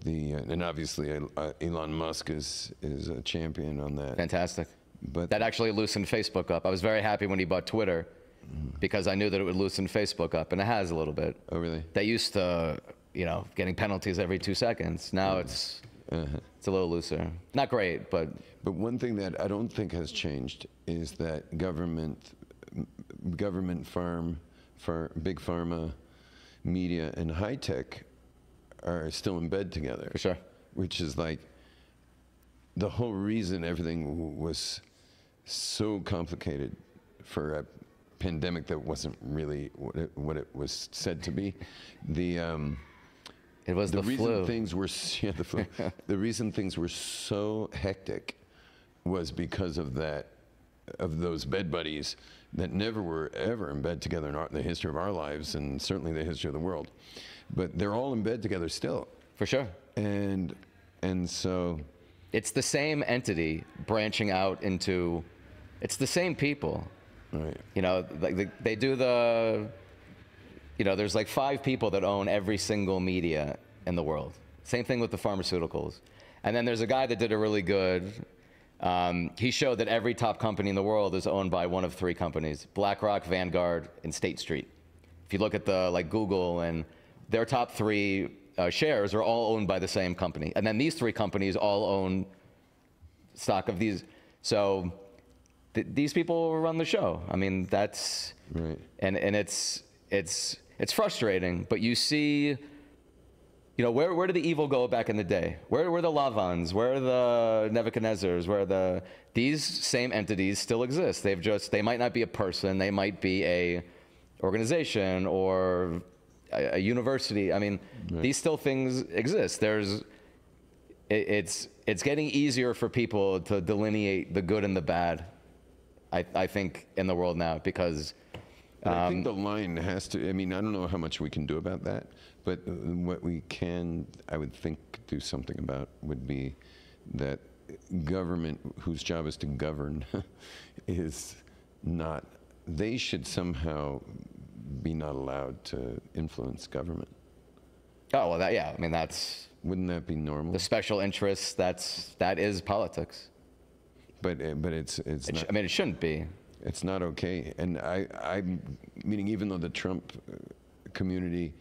and obviously Elon Musk is a champion on that. Fantastic. But That actually loosened Facebook up. I was very happy when he bought Twitter because I knew that it would loosen Facebook up, and it has a little bit. oh, really? They used to, getting penalties every 2 seconds. Now it's a little looser. Not great, but But one thing that I don't think has changed is that government, big pharma, media, and high tech are still in bed together. for sure. Which is like the whole reason everything was so complicated for a pandemic that wasn't really what it was said to be. It was the reason flu. things were the flu. The reason things were so hectic was because of those bed buddies that never were ever in bed together in the history of our lives, and certainly the history of the world. But they're all in bed together still. For sure. And so It's the same entity branching out into, it's the same people. right. Like they do there's like 5 people that own every single media in the world. Same thing with the pharmaceuticals. And then there's a guy that did a really good, he showed that every top company in the world is owned by one of 3 companies: BlackRock, Vanguard, and State Street. If you look at Google, and their top 3 shares are all owned by the same company. And then these 3 companies all own stock of these. So these people run the show. I mean, that's Right. and it's frustrating, but you see, where did the evil go back in the day? Where were the Lavans? Where are the Nebuchadnezzars? These same entities still exist. They might not be a person. They might be a organization or a university. I mean, Right. These still things exist. It's getting easier for people to delineate the good and the bad, I think, in the world now, because But I think the line has to, I mean, I don't know how much we can do about that, but what we can, I would think, do something about would be that government, whose job is to govern, is not, they should somehow be not allowed to influence government. Oh, well, I mean, Wouldn't that be normal? the special interests, that is politics. But it's not. I mean, it shouldn't be. It's not okay. And I'm meaning, even though the Trump community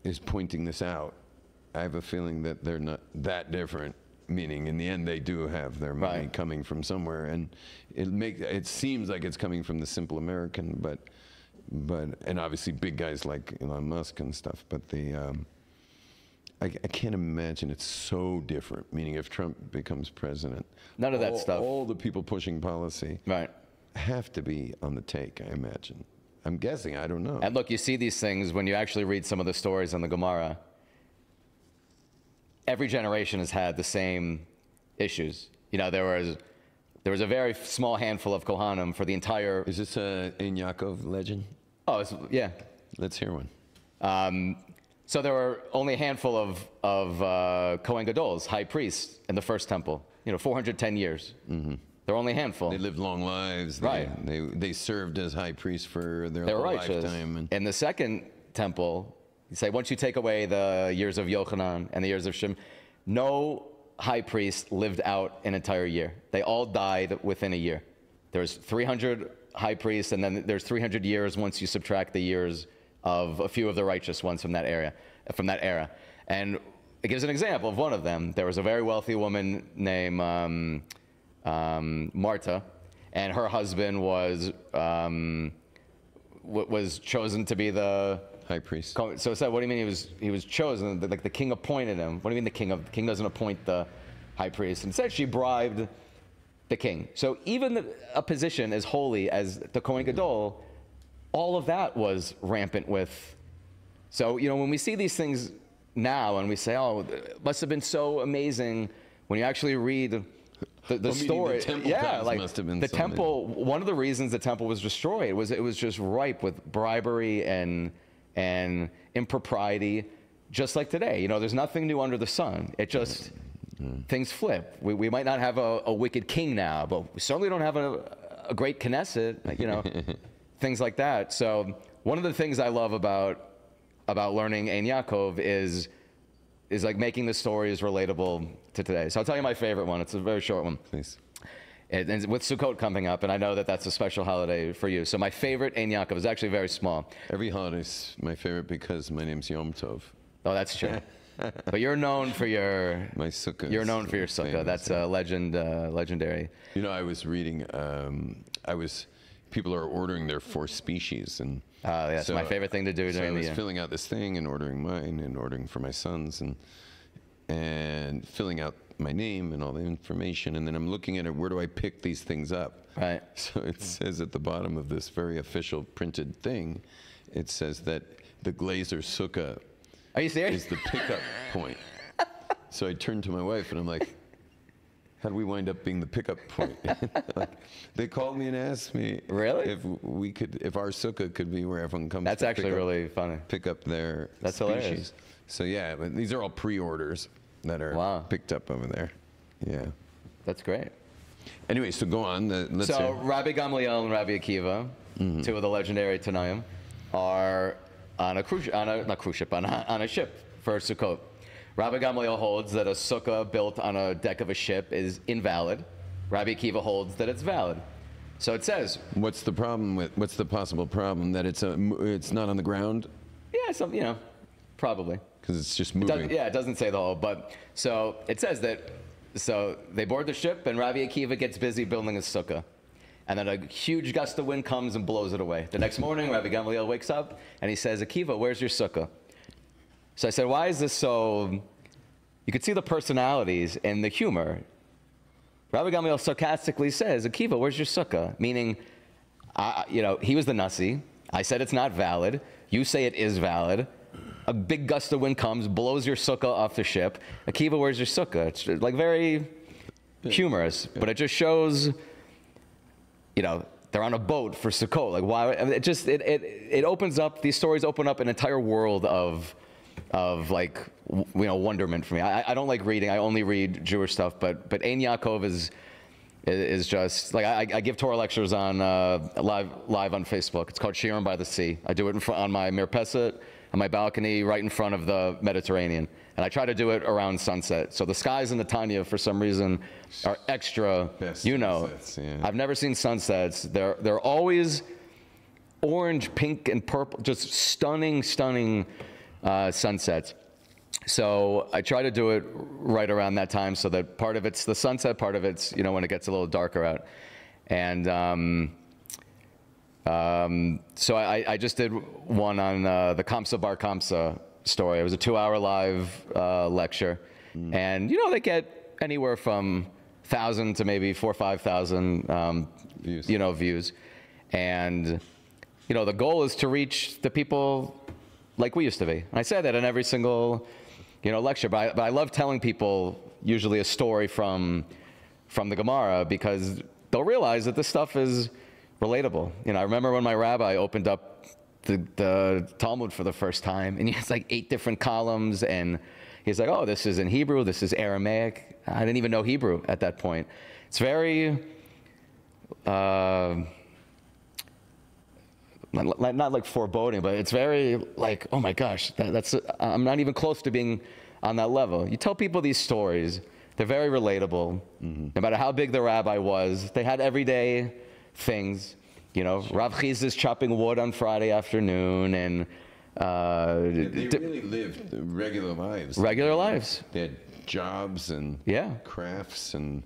is pointing this out, I have a feeling that they're not that different. Meaning, in the end, they do have their money Right. coming from somewhere, and it seems like it's coming from the simple American, but and obviously big guys like Elon Musk and stuff. But I can't imagine it's so different. Meaning, if Trump becomes president, None of that stuff. all the people pushing policy Right. have to be on the take, I imagine. I'm guessing, I don't know. And look, you see these things when you actually read some of the stories in the Gemara. Every generation has had the same issues. There was a very small handful of Kohanim for the entire. Is this a in Yaakov legend? Oh, yeah. Let's hear one. So there were only a handful of Cohen Gadols, high priests, in the first temple. 410 years. Mm-hmm. There were only a handful. They lived long lives. Right. They served as high priests for their They were whole righteous. lifetime. In the second temple, you say, once you take away the years of Yochanan and the years of Shem, no high priest lived out an entire year. They all died within a year. There's 300 high priests, and then there's 300 years once you subtract the years of a few of the righteous ones from that era. And it gives an example of one of them. There was a very wealthy woman named Martha, and her husband was chosen to be the High priest. So it said, what do you mean he was chosen? Like the king appointed him. What do you mean the king doesn't appoint the high priest? Instead, she bribed the king. So even a position as holy as the Kohen Gadol, all of that was rampant with. So, when we see these things now and we say, oh, it must have been so amazing, when you actually read the story. The temple must have been the so temple, one of the reasons the temple was destroyed was it was just ripe with bribery and impropriety, just like today. There's nothing new under the sun. It just, things flip. We might not have a wicked king now, but we certainly don't have a great Knesset, things like that. So one of the things I love about learning Ein Yaakov is like making the stories relatable to today. So I'll tell you my favorite one. It's a very short one. Please. And with Sukkot coming up, and I know that that's a special holiday for you. So my favorite Ein Yaakov is actually very small. Every holiday's my favorite because my name's Yom Tov. Oh, that's true. But you're known for your My sukkah. You're known for your sukkah. Famous, That's a legend, legendary. You know, I was reading. People are ordering their 4 species, and Yes, my favorite thing to do so I during the was year. filling out this thing and ordering mine and ordering for my sons and filling out my name and all the information, and then I'm looking at it. Where do I pick these things up? Right. So it says at the bottom of this very official printed thing, it says that the Glaser sukkah Are you serious? is the pickup point. So I turned to my wife and I'm like, how do we wind up being the pickup point? Like, they called me and asked me Really? if our sukkah could be where everyone comes. That's to actually really funny. pick up their That's species. hilarious. So yeah, but these are all pre-orders that are Wow. picked up over there. Yeah. That's great. Anyway, so go on. Let's So hear. Rabbi Gamliel and Rabbi Akiva, two of the legendary Tanaim, are on a cruise, on a ship for Sukkot. Rabbi Gamliel holds that a sukkah built on a deck of a ship is invalid. Rabbi Akiva holds that it's valid. So it says, What's the possible problem that it's not on the ground yeah, probably. because it's just It moving? it doesn't say the whole, but so it says that, so they board the ship and Rabbi Akiva gets busy building a sukkah. And then a huge gust of wind comes and blows it away. The next morning, Rabbi Gamliel wakes up and he says, Akiva, where's your sukkah? So I said, why is this so, you could see the personalities and the humor. Rabbi Gamliel sarcastically says, Akiva, where's your sukkah? Meaning, he was the Nasi. I said it's not valid. You say it is valid. A big gust of wind comes, blows your sukkah off the ship. Akiva, where's your sukkah? It's like very humorous, but it just shows, they're on a boat for Sukkot. Like why? I mean, it opens up. These stories open up an entire world of like wonderment for me. I don't like reading. I only read Jewish stuff. But Ein Yaakov is just like I give Torah lectures on live on Facebook. It's called Shiurim by the Sea. I do it on my mirpeset, on my balcony, right in front of the Mediterranean. And I try to do it around sunset. So the skies in Netanya, for some reason, are extra. Best sunsets, yeah. I've never seen sunsets. They're always orange, pink, and purple. Just stunning sunsets. So I try to do it right around that time, so that part of it's the sunset, part of it's when it gets a little darker out. And so I just did one on the Kamsa Bar Kamsa story. It was a 2-hour live lecture, and they get anywhere from 1,000 to maybe 4,000 or 5,000 views, and the goal is to reach the people like we used to be. And I say that in every single lecture, but I love telling people usually a story from the Gemara, because they'll realize that this stuff is relatable. I remember when my rabbi opened up the Talmud for the first time, and he has like 8 different columns, and he's like, oh, this is in Hebrew, this is Aramaic. I didn't even know Hebrew at that point. It's very, not like foreboding, but it's very like, oh my gosh, I'm not even close to being on that level. You tell people these stories, they're very relatable. No matter how big the rabbi was, they had everyday things. Rav Chiz is chopping wood on Friday afternoon, and They really lived regular lives. Regular lives. They had jobs and crafts, and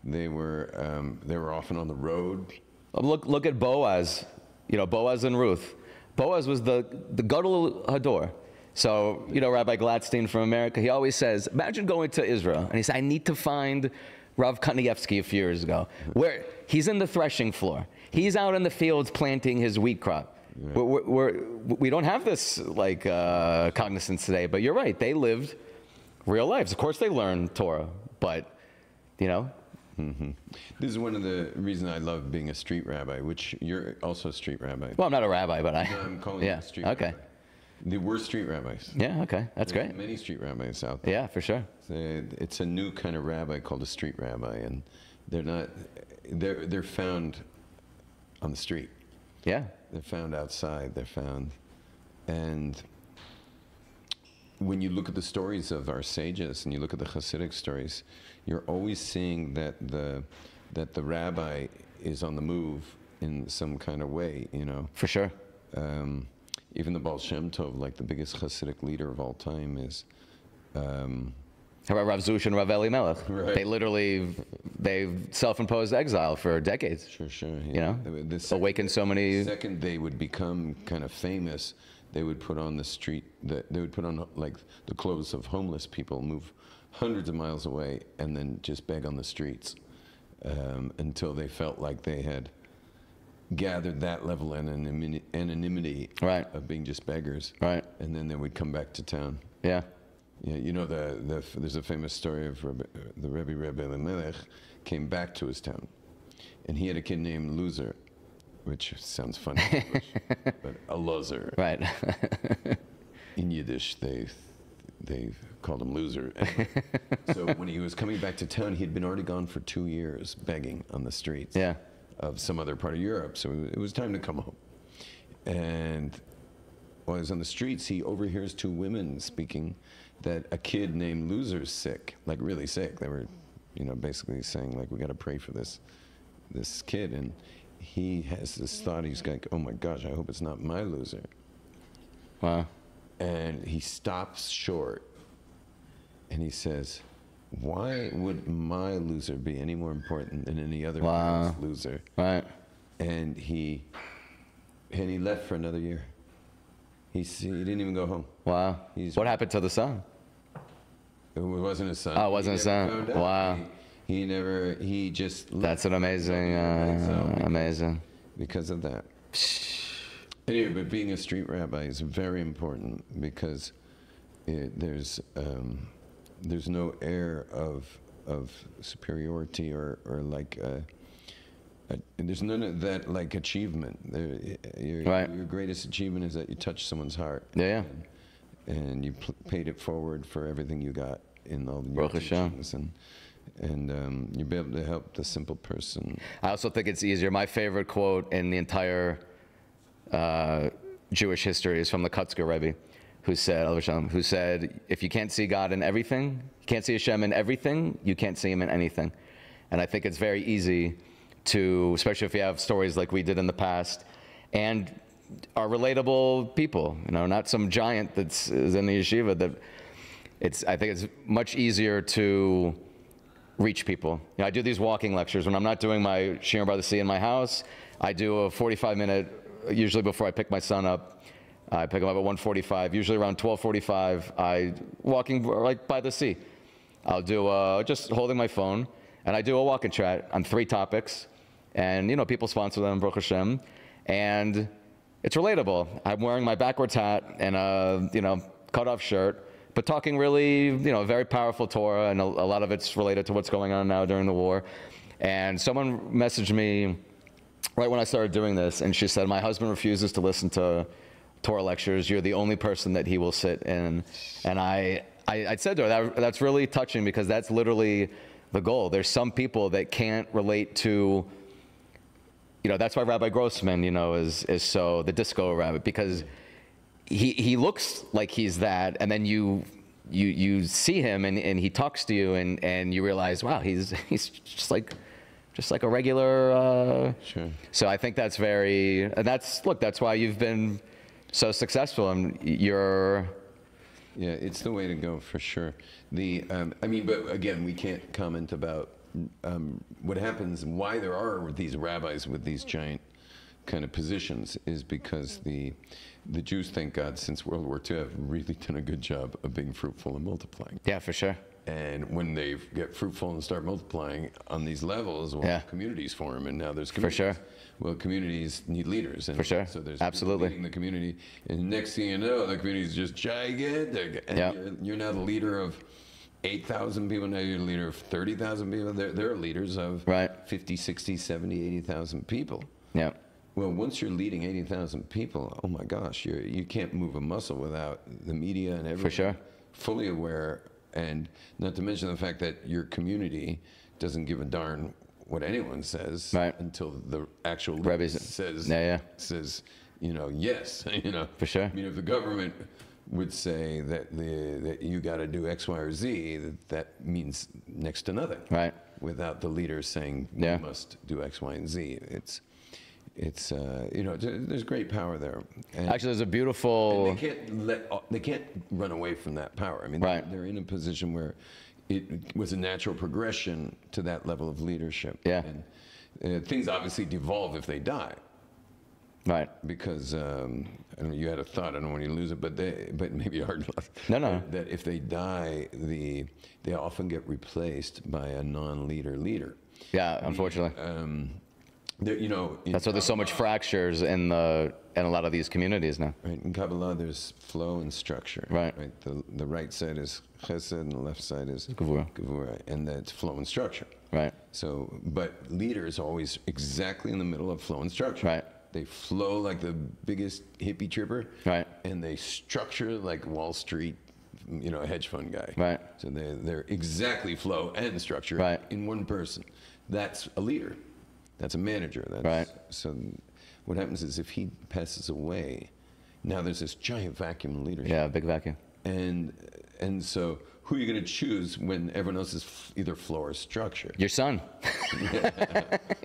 they were often on the road. Look at Boaz. Boaz and Ruth. Boaz was the Gadol Hador. So, Rabbi Gladstein from America, he always says, imagine going to Israel. And he said, I need to find Rav Kanievsky a few years ago, where he's in the threshing floor. He's out in the fields planting his wheat crop. Yeah. We don't have this cognizance today, but you're right. They lived real lives. Of course, they learned Torah, but, Mm-hmm. This is one of the reasons I love being a street rabbi, which you're also a street rabbi. Well, I'm not a rabbi, but I'm calling you a street rabbi. There were street rabbis. Yeah, okay. That's There's great. Many street rabbis out there. Yeah, for sure. It's a new kind of rabbi called a street rabbi, and they're found on the street. Yeah. They're found outside. They're found. And when you look at the stories of our sages and you look at the Hasidic stories, you're always seeing that the that the rabbi is on the move in some kind of way, you know. For sure. Even the Baal Shem Tov, like the biggest Hasidic leader of all time, is. How about Rav Zush and Rav Elimelech? Right. They self-imposed exile for decades. Sure. You know, awakened so many. The second they would become kind of famous, they would put on the street. They would put on like the clothes of homeless people, move hundreds of miles away, and then just beg on the streets until they felt like they had gathered that level of anonymity Right. of being just beggars. Right. And then they would come back to town. Yeah. Yeah, you know, there's a famous story of the Rabbi Elimelech came back to his town, and he had a kid named Loser, which sounds funny in English, but a loser. Right. In Yiddish, they called him Loser. Anyway, so when he was coming back to town, he had been already gone for 2 years begging on the streets Yeah. of some other part of Europe. So it was time to come home. And while he was on the streets, he overhears two women speaking that a kid named Loser's sick, like really sick. They were, you know, basically saying like, we got to pray for this kid. And he has this thought, he's like, oh my gosh, I hope it's not my Loser. Wow. And he stops short and he says, why would my Loser be any more important than any other Wow. loser? Right. And he left for another year. He didn't even go home. Wow. What happened to the son? It wasn't his son. Oh, it wasn't his son. Wow. He just. That's an amazing, amazing. Because of that. Anyway, but being a street rabbi is very important because there's no air of superiority or like. There's none of that like achievement. Your greatest achievement is that you touch someone's heart. Yeah. And you paid it forward for everything you got in all your teachings, and you'll be able to help the simple person. I also think it's easier. My favorite quote in the entire Jewish history is from the Kutzker Rebbe, who said, if you can't see God in everything, you can't see Hashem in everything, you can't see Him in anything. And I think it's very easy to, especially if you have stories like we did in the past, and are relatable people, you know, not some giant is in the yeshiva. I think it's much easier to reach people. You know, I do these walking lectures. When I'm not doing my Shiurim by the Sea in my house, I do a 45-minute, usually before I pick my son up. I pick him up at 1:45, usually around 12:45, I walking like by the sea. I'll do just holding my phone, and I do a walk and chat on 3 topics. And, you know, people sponsor them, Baruch Hashem. And it's relatable. I'm wearing my backwards hat and a, you know, cut-off shirt, but talking really, you know, very powerful Torah, and a lot of it's related to what's going on now during the war. And someone messaged me right when I started doing this, and she said, my husband refuses to listen to Torah lectures. You're the only person that he will sit in. And I said to her, that's really touching, because that's literally the goal. There's some people that can't relate to, you know, that's why Rabbi Grossman, you know, is so the disco rabbi, because he looks like he's that, and then you see him and he talks to you and you realize, wow, he's just like a regular. Sure. So I think that's that's why you've been so successful, and you're. Yeah, it's the way to go for sure. I mean, but again, we can't comment about what happens, why there are these rabbis with these giant kind of positions, is because the Jews, thank God, since World War II, have really done a good job of being fruitful and multiplying. Yeah, for sure. And when they get fruitful and start multiplying on these levels, well, communities form, and now there's communities. For sure. Well, communities need leaders. And for sure. So there's absolutely leading the community, and next thing you know, the community is just gigantic. And you're now the leader of 8,000 people, now you're the leader of 30,000 people. They're leaders of 50, 60, 70, 80,000 people. Yeah. Well, once you're leading 80,000 people, oh my gosh, you can't move a muscle without the media and everything. For sure. Fully aware, and not to mention the fact that your community doesn't give a darn what anyone says until the actual leader says, you know, yes, you know. For sure. I mean, if the government would say that you got to do X, Y, or Z, that means next to nothing. Right. without the leader saying Yeah. we must do X, Y, and Z. It's you know, there's great power there. And, Actually, there's a beautiful. and they can't run away from that power. I mean, Right. they're in a position where it was a natural progression to that level of leadership. Yeah. And things obviously devolve if they die. Right. Because I don't know, you had a thought. I don't want you to lose it, but maybe a hard loss. No. That if they die, they often get replaced by a non-leader leader. Yeah, unfortunately. You know, That's why there's so much fractures in a lot of these communities now. Right, in Kabbalah, there's flow and structure. Right. The right side is chesed, and the left side is Gevurah. and that's flow and structure. Right. So, but leaders are always exactly in the middle of flow and structure. Right. They flow like the biggest hippie tripper. Right. And they structure like Wall Street, you know, hedge fund guy. Right. So they're exactly flow and structure Right. in one person. That's a leader. That's a manager. Right. So what happens is if he passes away, now there's this giant vacuum in leadership. Yeah, big vacuum. And so who are you going to choose when everyone else is either flow or structure? Your son.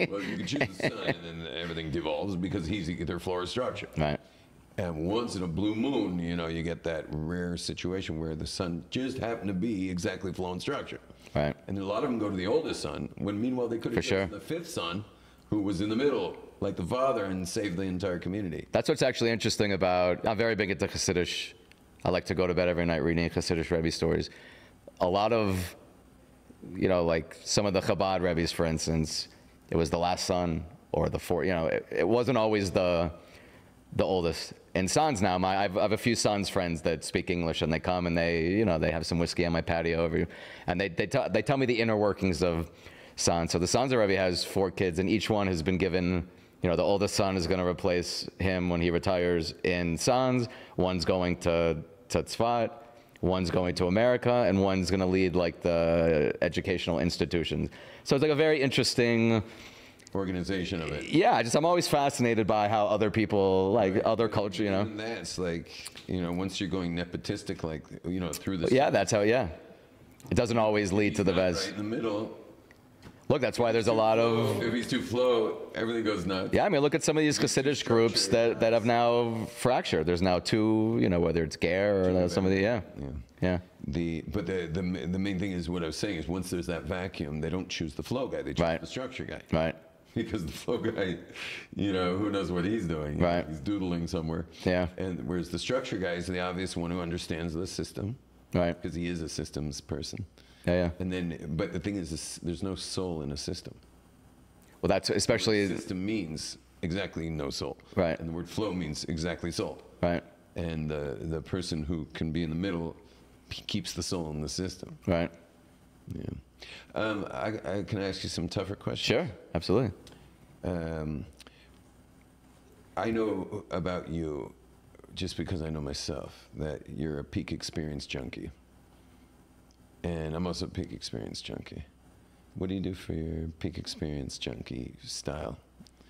Well, you can choose the sun, and then everything devolves because he's either flow or structure. Right. And once in a blue moon, you know, you get that rare situation where the son just happened to be exactly flow and structure. Right. And a lot of them go to the oldest son, when meanwhile they could have chosen the fifth son, who was in the middle, like the father, and saved the entire community. That's what's actually interesting about. I'm very big into Hasidish. I like to go to bed every night reading Hasidish Rebbe stories. A lot of, you know, like some of the Chabad Rebbe's, for instance, it was the last son or the fourth. You know, it wasn't always the oldest. And sons now, I have a few sons friends that speak English, and they come and they have some whiskey on my patio and they tell me the inner workings of sons. So the Sanzer Rebbe has 4 kids, and each one has been given. You know, the oldest son is going to replace him when he retires in Sans. One's going to Tzfat. One's going to America, and one's going to lead like the educational institutions. So it's like a very interesting Organization of it. Yeah, I'm always fascinated by how other people, like other culture, you know. And that's like, you know, once you're going nepotistic, like, you know, through this. Yeah, that's how. Yeah, it doesn't always lead to the best. Right in the middle. Look, that's why there's a lot of. If he's too flow, everything goes nuts. Yeah, I mean, look at some of these Hasidic groups that have now fractured. There's now 2, you know, whether it's Ger or some of the, yeah. But the main thing is what I was saying is once there's that vacuum, they don't choose the flow guy, they choose the structure guy. Right. Because the flow guy, you know, who knows what he's doing? Right. He's doodling somewhere. Yeah. And whereas the structure guy is the obvious one who understands the system. Right. Because he is a systems person. Yeah. And then, but the thing is, there's no soul in a system. Well, that's especially. System means exactly no soul. Right. And the word flow means exactly soul. Right. And the person who can be in the middle keeps the soul in the system. Right. Yeah. I can ask you some tougher questions? Sure, absolutely. I know about you, just because I know myself, that you're a peak experience junkie. And I'm also a peak experience junkie. What do you do for your peak experience junkie style?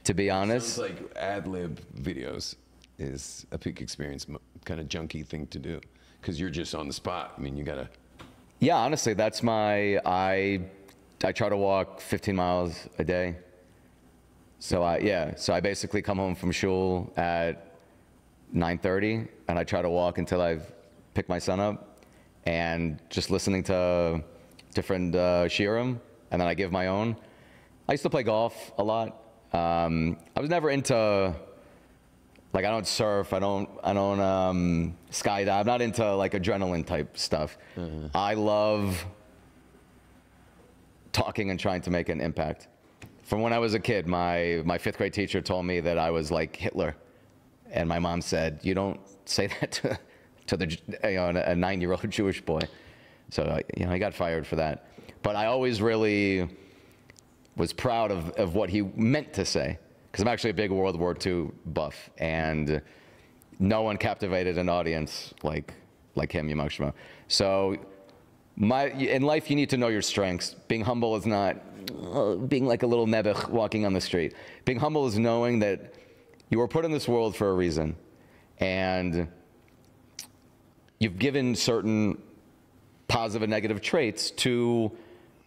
To be honest, Sounds like ad-lib videos is a peak experience kind of junkie thing to do, because you're just on the spot. I mean, you gotta. Yeah, honestly, that's my. I try to walk 15 miles a day. So I basically come home from shul at 9:30, and I try to walk until I've picked my son up, and just listening to different shiurim, and then I give my own. I used to play golf a lot. I was never into, like, I don't surf, I don't skydive. I'm not into like adrenaline type stuff. Mm-hmm. I love talking and trying to make an impact. From when I was a kid, my 5th grade teacher told me that I was like Hitler, and my mom said, "You don't say that to the a 9-year-old Jewish boy." So I got fired for that. But I always really was proud of what he meant to say, because I'm actually a big World War II buff, and no one captivated an audience like him, Yimach Shemo. So in life, you need to know your strengths. Being humble is not being like a little nebuch walking on the street. Being humble is knowing that you were put in this world for a reason, and you've given certain positive and negative traits to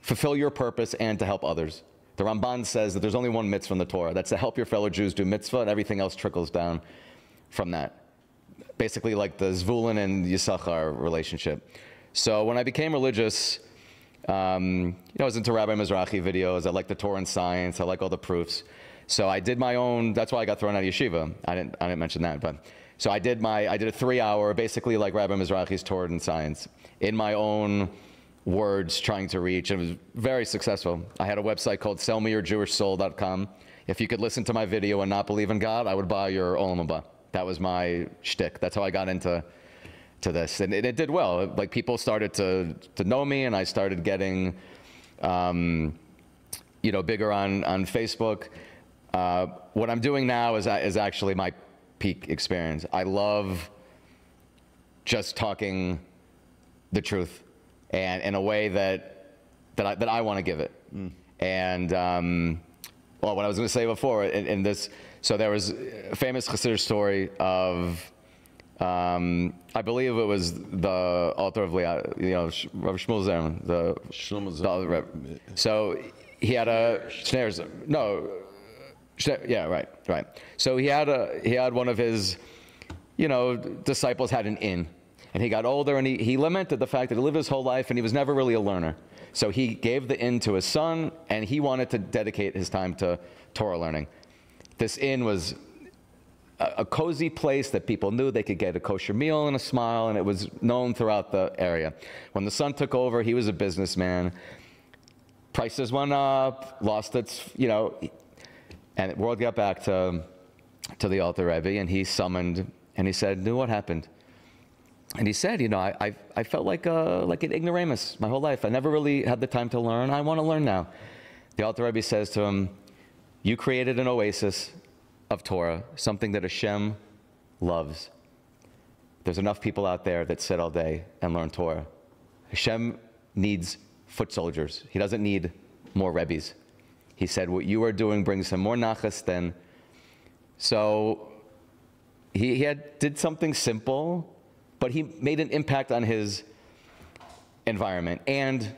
fulfill your purpose and to help others. The Ramban says that there's only one mitzvah in the Torah. That's to help your fellow Jews do mitzvah, and everything else trickles down from that. Basically like the Zvulun and Yisachar relationship. So when I became religious, I was into Rabbi Mizrahi videos. I like the Torah and science. I like all the proofs. So I did my own. That's why I got thrown out of yeshiva. I didn't mention that, but so I did a 3-hour, basically like Rabbi Mizrahi's Torah and science, in my own words, trying to reach. And it was very successful. I had a website called sellmeyourjewishsoul.com. If you could listen to my video and not believe in God, I would buy your olam haba. That was my shtick. That's how I got into this, and it did well. Like people started to know me, and I started getting, bigger on Facebook. What I'm doing now is actually my peak experience. I love just talking the truth, and in a way that I want to give it. And what I was going to say before in this, so there was a famous Chassidus story of. I believe it was the author of Rabbi Shmuel Zerman. So he had right. So he had one of his, disciples had an inn, and he got older, and he lamented the fact that he lived his whole life and he was never really a learner. So he gave the inn to his son, and he wanted to dedicate his time to Torah learning. This inn was a cozy place that people knew they could get a kosher meal and a smile, and it was known throughout the area. When the son took over, he was a businessman. Prices went up, lost its, and the world got back to the altar Rebbe, and he summoned, and he said, what happened? And he said, I felt like an ignoramus my whole life. I never really had the time to learn. I want to learn now. The altar Rebbe says to him, you created an oasis of Torah, something that Hashem loves. There's enough people out there that sit all day and learn Torah. Hashem needs foot soldiers. He doesn't need more Rebbes. He said what you are doing brings him more nachas than. So he did something simple, but he made an impact on his environment and,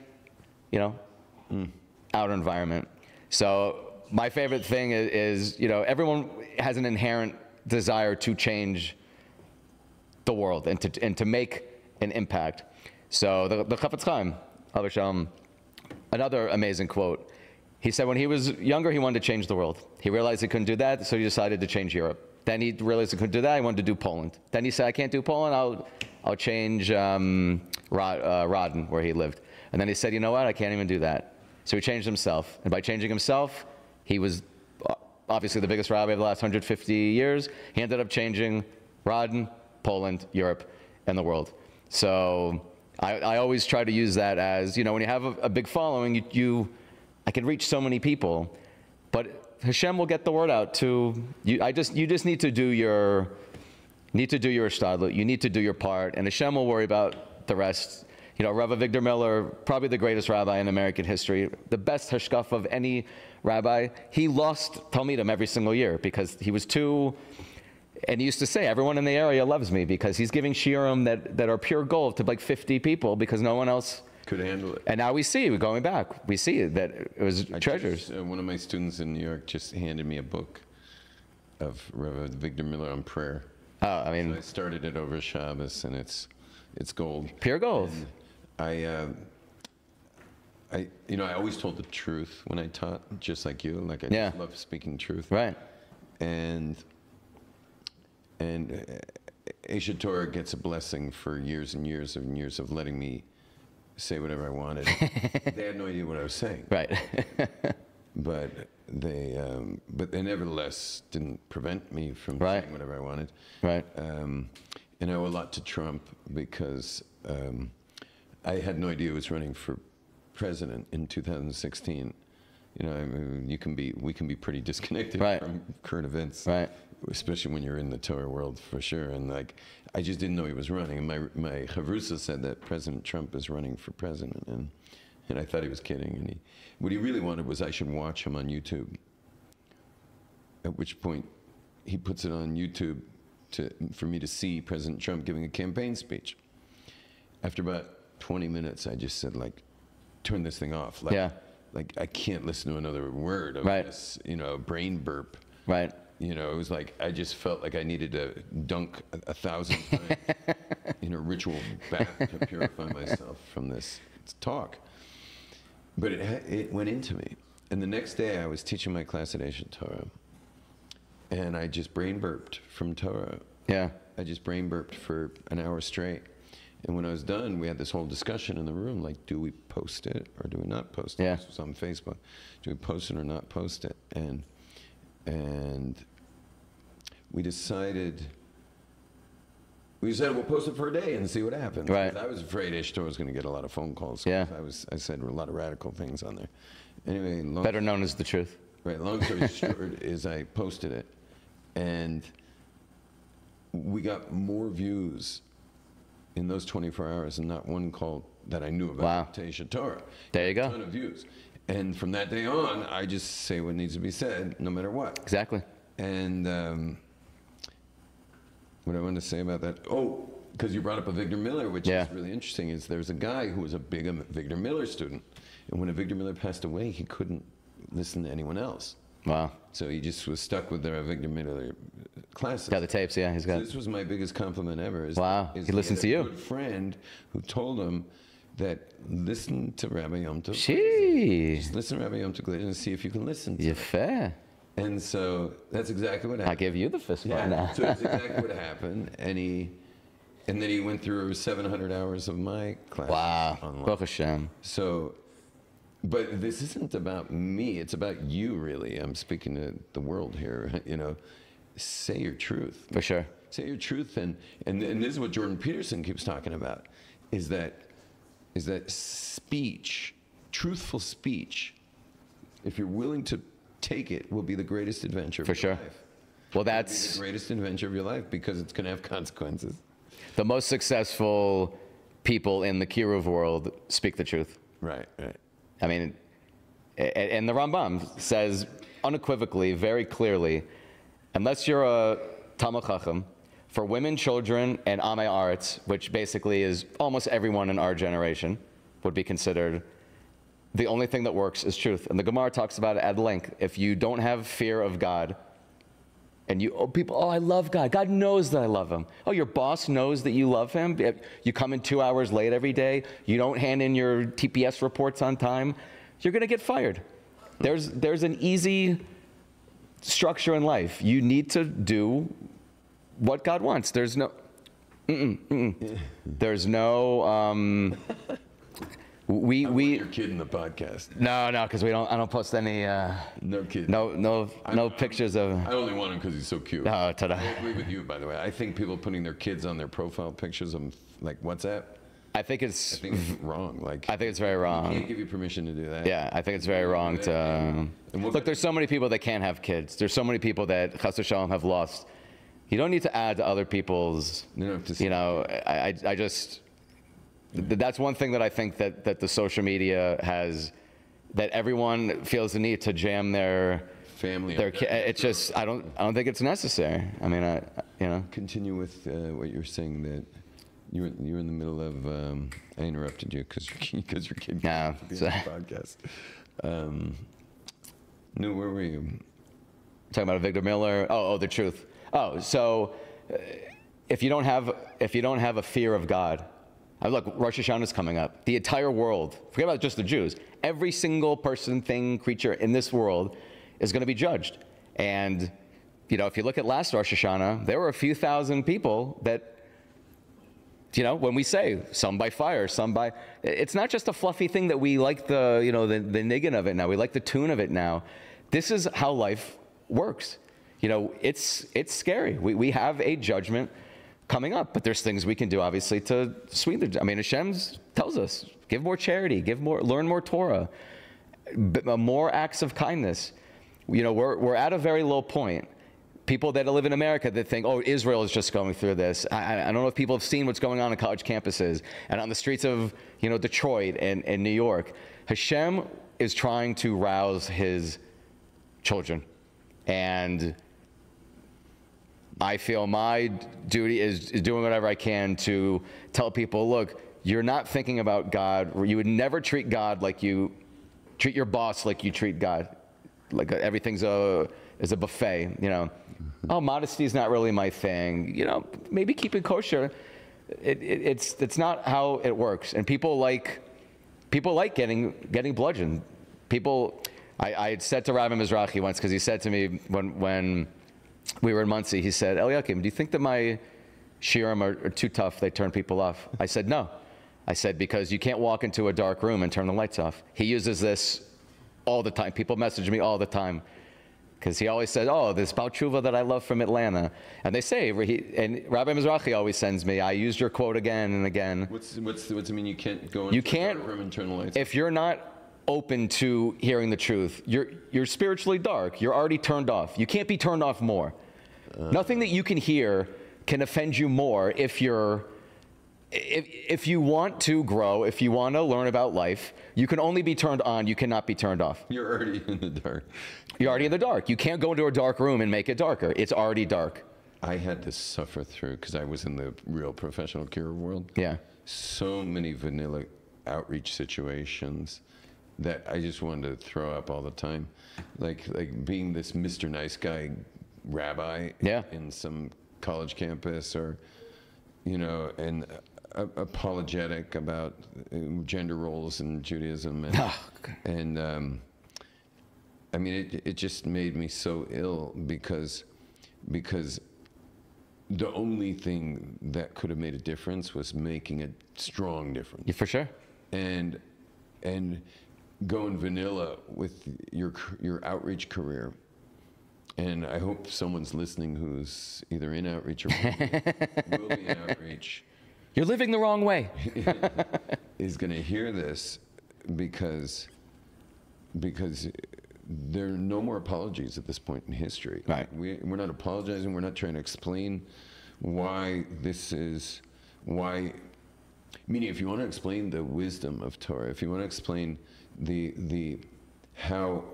outer environment. So my favorite thing is, everyone has an inherent desire to change the world and to make an impact. So the Chafetz Chaim, Alav Shalom, another amazing quote. He said when he was younger, he wanted to change the world. He realized he couldn't do that, so he decided to change Europe. Then he realized he couldn't do that, he wanted to do Poland. Then he said, I can't do Poland, I'll change Rodin, where he lived. And then he said, you know what, I can't even do that. So he changed himself. And by changing himself, he was obviously the biggest rabbi of the last 150 years. He ended up changing Rodin, Poland, Europe, and the world. So I always try to use that as, when you have a big following, I can reach so many people, but Hashem will get the word out to you. You just need to do your shtadlut. You need to do your part, and Hashem will worry about the rest. Rabbi Victor Miller, probably the greatest rabbi in American history, the best hashkaf of any rabbi. He lost Talmidim every single year because he was too, and he used to say, everyone in the area loves me because he's giving shiurim that are pure gold to like 50 people because no one else could handle it. And now we see, going back, we see that it was treasures. One of my students in New York just handed me a book of Rabbi Victor Miller on prayer. Oh, I mean, so I started it over Shabbos, and it's gold. Pure gold. And I always told the truth when I taught, just like you. Like I just love speaking truth. Right. And Aish HaTorah gets a blessing for years and years and years of letting me say whatever I wanted. They had no idea what I was saying. Right. But they nevertheless didn't prevent me from saying whatever I wanted. Right. And I owe a lot to Trump because I had no idea he was running for president in 2016. I mean, we can be pretty disconnected from current events, especially when you're in the Torah world, for sure. And I just didn't know he was running. And my chavrusa said that President Trump is running for president, and I thought he was kidding. And what he really wanted was I should watch him on YouTube. At which point, he puts it on YouTube for me to see President Trump giving a campaign speech. After about 20 minutes, I just said, turn this thing off. Like I can't listen to another word of this, brain burp. Right. It was like I just felt like I needed to dunk 1,000 times in a ritual bath to purify myself from this talk. But it went into me. And the next day I was teaching my class at Aish HaTorah, and I just brain burped from Torah. Yeah. I just brain burped for an hour straight. And when I was done, we had this whole discussion in the room, like, do we post it or do we not post it? Yeah. This was on Facebook. Do we post it or not post it? And we decided we'll post it for a day and see what happens. Right. I was afraid Aish HaTorah was going to get a lot of phone calls. Yeah. I said a lot of radical things on there. Anyway, better known as the truth. Right. Long story short is I posted it, and we got more views in those 24 hours and not one call that I knew about to Aish HaTorah. There you go. A ton of views. And from that day on, I just say what needs to be said, no matter what. Exactly. And what I wanted to say about that, because you brought up Avigdor Miller, which is really interesting, is there's a guy who was a big Avigdor Miller student. And when Avigdor Miller passed away, he couldn't listen to anyone else. Wow. So he just was stuck with their Avigdor Miller classes. Got the tapes, yeah. He's got. So this was my biggest compliment ever. Wow. He listens to you. He had a good friend who told him that listen to Rabbi Yom Tov. Just listen to Rabbi Yom Tov and see if you can listen to it. Fair. And so that's exactly what happened. I give you the fist bump now. So that's exactly what happened. And then he went through 700 hours of my class. Wow. Online. Baruch Hashem. So, but this isn't about me. It's about you, really. I'm speaking to the world here. Say your truth. For sure. Say your truth, and this is what Jordan Peterson keeps talking about, is that speech, truthful speech, if you're willing to take it, will be the greatest adventure of your life. Well, that's it'll be the greatest adventure of your life because it's going to have consequences. The most successful people in the Kiruv world speak the truth. Right. I mean, and the Rambam says unequivocally, very clearly, unless you're a Talmid Chacham, for women, children, and Amei Aretz, which basically is almost everyone in our generation, would be considered, the only thing that works is truth. And the Gemara talks about it at length. If you don't have fear of God, and I love God. God knows that I love him. Oh, your boss knows that you love him. You come in 2 hours late every day. You don't hand in your TPS reports on time. You're going to get fired. There's an easy structure in life. You need to do what God wants. There's no, there's no, we your kid in the podcast. No, because I don't post any. No kid. No pictures of. I only want him because he's so cute. Oh, ta-da. I agree with you, by the way. I think people putting their kids on their profile pictures of like WhatsApp. I think it's wrong. I think it's very wrong. I can't give you permission to do that. Yeah, I think it's very wrong to. Look, there's so many people that can't have kids. There's so many people that Chas v'Shalom have lost. You don't need to add to other people's. I just. That's one thing that I think that the social media has, that everyone feels the need to jam their family. It's just I don't think it's necessary. I mean, Continue with what you were saying, that you were in the middle of. I interrupted you because your kid. No, it's a podcast. No, where were you? Talking about Avigdor Miller. Oh, the truth. Oh, so if you don't have a fear of God. Look, Rosh Hashanah is coming up. The entire world, forget about just the Jews, every single person, thing, creature in this world is going to be judged. And, if you look at last Rosh Hashanah, there were a few thousand people that, when we say some by fire, some by, it's not just a fluffy thing that we like the niggin of it now. We like the tune of it now. This is how life works. It's scary. We have a judgment coming up, but there's things we can do, obviously, to sweeten the. I mean, Hashem tells us, give more charity, learn more Torah, more acts of kindness. We're at a very low point. People that live in America that think, Israel is just going through this. I don't know if people have seen what's going on in college campuses and on the streets of, Detroit and New York. Hashem is trying to rouse his children, and I feel my duty is doing whatever I can to tell people, look, you're not thinking about God. You would never treat God like you treat your boss, like you treat God. Like everything's is a buffet, you know. Oh, modesty is not really my thing. You know, maybe keeping kosher. It's not how it works. And people like getting bludgeoned. I had said to Rabbi Mizrahi once, because he said to me when we were in Muncie, he said, Eliyokim, do you think that my shiurim are too tough? They turn people off. I said, no. I said, because you can't walk into a dark room and turn the lights off. He uses this all the time. People message me all the time, because he always says, oh, this Baal Tshuva that I love from Atlanta. And they say, and Rabbi Mizrahi always sends me, I used your quote again and again. What's it mean? You can't go into a dark room and turn the lights off? If you're not open to hearing the truth, you're spiritually dark. You're already turned off. You can't be turned off more. Nothing that you can hear can offend you more if you want to grow, if you want to learn about life. You can only be turned on. You cannot be turned off. You're already in the dark. You're already in the dark. You can't go into a dark room and make it darker. It's already dark. I had to suffer through, because I was in the real professional cure world. Yeah. So many vanilla outreach situations that I just wanted to throw up all the time. Like being this Mr. Nice Guy rabbi in some college campus, or, you know, and apologetic about gender roles in Judaism. And, I mean, it just made me so ill, because the only thing that could have made a difference was making a strong difference. Yeah, for sure. And going vanilla with your outreach career. And I hope someone's listening who's either in outreach or will be in outreach. You're living the wrong way. Is going to hear this, because there are no more apologies at this point in history. Right. We're not apologizing. We're not trying to explain why this is, why, meaning if you want to explain the wisdom of Torah, if you want to explain how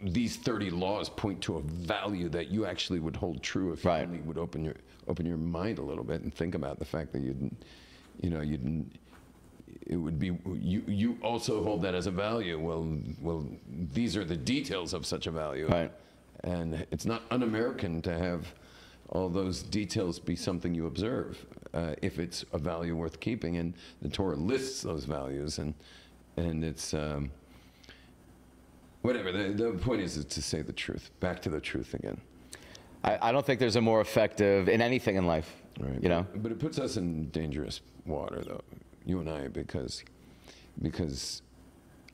these 30 laws point to a value that you actually would hold true if you only would open your mind a little bit and think about the fact that it would be, you also hold that as a value. Well, these are the details of such a value. Right. And it's not un-American to have all those details be something you observe, if it's a value worth keeping. And the Torah lists those values, and it's, whatever, the point is to say the truth. Back to the truth again. I don't think there's a more effective in anything in life, right. You know? But it puts us in dangerous water, though, you and I, because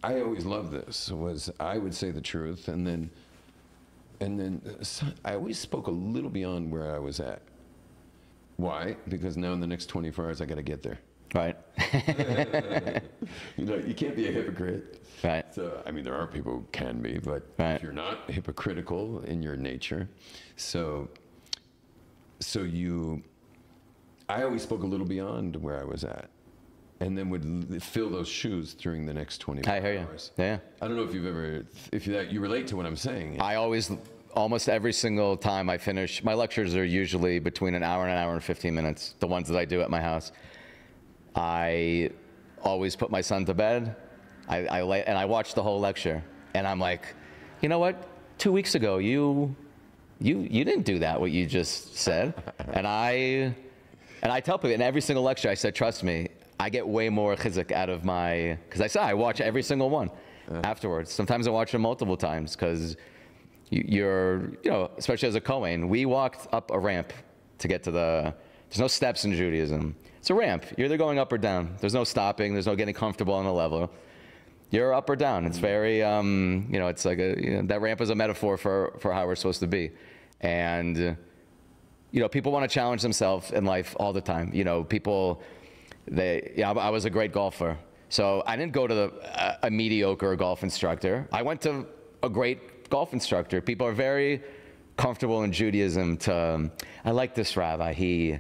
I always loved this, was I would say the truth, and then I always spoke a little beyond where I was at. Why? Because now in the next 24 hours, I got to get there. Right. You know, you can't be a hypocrite. Right. So, I mean, there are people who can be, but right. If you're not hypocritical in your nature, I always spoke a little beyond where I was at, and then would fill those shoes during the next 24 hours. I hear you. Yeah. I don't know if you relate to what I'm saying. I always, almost every single time I finish, my lectures are usually between an hour and 15 minutes, the ones that I do at my house. I always put my son to bed. I watch the whole lecture, and I'm like, you know what? 2 weeks ago, you didn't do that, what you just said. And I tell people in every single lecture, I said, trust me, I get way more chizuk out of because I said I watch every single one afterwards. Sometimes I watch them multiple times, because especially as a Cohen, we walked up a ramp to get to there's no steps in Judaism. It's a ramp. You're either going up or down. There's no stopping. There's no getting comfortable on a level. You're up or down. It's very, it's like that ramp is a metaphor for how we're supposed to be. And, people want to challenge themselves in life all the time. I was a great golfer. So I didn't go to a mediocre golf instructor. I went to a great golf instructor. People are very comfortable in Judaism I like this rabbi. He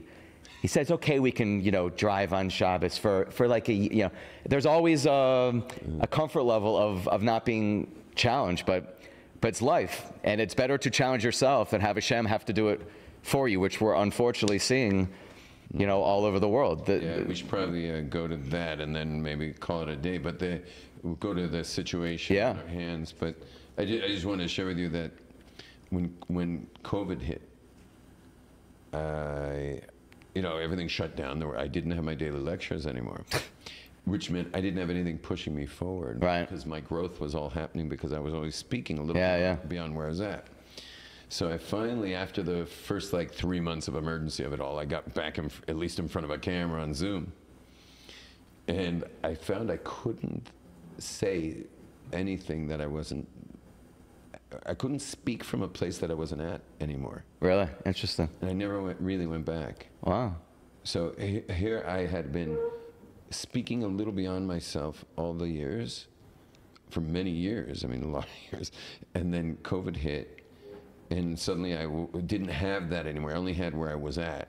says, okay, we can, drive on Shabbos for like there's always a comfort level of not being challenged, but it's life. And it's better to challenge yourself than have Hashem have to do it for you, which we're unfortunately seeing all over the world. Yeah, we should probably go to that and then maybe call it a day. But we'll go to the situation in our hands. But I just wanted to share with you that when COVID hit, everything shut down. I didn't have my daily lectures anymore, which meant I didn't have anything pushing me forward. Right. Because my growth was all happening because I was always speaking a little bit beyond where I was at. So I finally, after the first 3 months of emergency of it all, I got back at least in front of a camera on Zoom. And I found I couldn't say anything that I couldn't speak from a place that I wasn't at anymore. Really? Interesting. And I never really went back. Wow. So here I had been speaking a little beyond myself all the years, for many years, a lot of years. And then COVID hit. And suddenly I didn't have that anymore. I only had where I was at.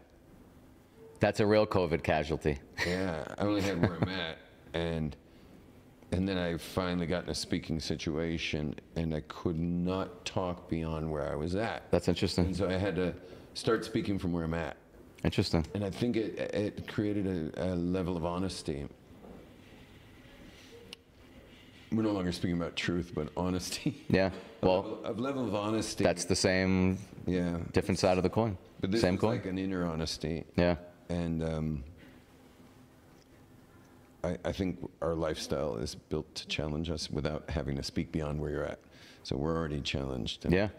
That's a real COVID casualty. Yeah, I only had where I'm at. And then I finally got in a speaking situation, and I could not talk beyond where I was at. That's interesting. And so I had to start speaking from where I'm at. Interesting. And I think it created a level of honesty. We're no longer speaking about truth, but honesty. Yeah. Well, a level of honesty. That's the same, different side of the coin. But this same is coin. like an inner honesty. Yeah. And I think our lifestyle is built to challenge us without having to speak beyond where you're at. So we're already challenged. And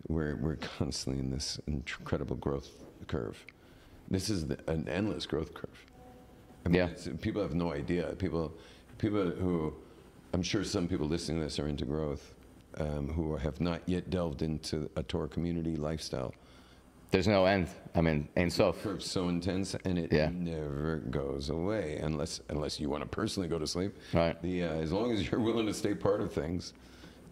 we're constantly in this incredible growth curve. This is an endless growth curve. People have no idea. People who, I'm sure some people listening to this are into growth, who have not yet delved into a Torah community lifestyle. There's no end. Ein Sof. The curve's so intense, and it never goes away unless you want to personally go to sleep. Right. As long as you're willing to stay part of things,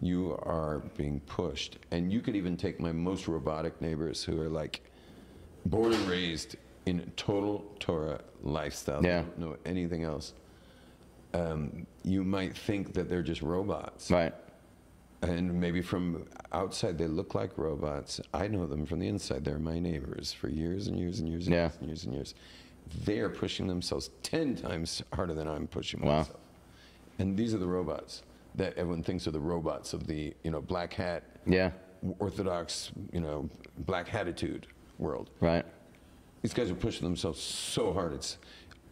you are being pushed. And you could even take my most robotic neighbors who are born and raised in a total Torah lifestyle. They don't know anything else. You might think that they're just robots. Right. And maybe from outside they look like robots. I know them from the inside. They're my neighbors for years and years and years and years and years. They're pushing themselves 10 times harder than I'm pushing myself. And these are the robots that everyone thinks are the robots of the black hat, orthodox, black hatitude world. Right. These guys are pushing themselves so hard. It's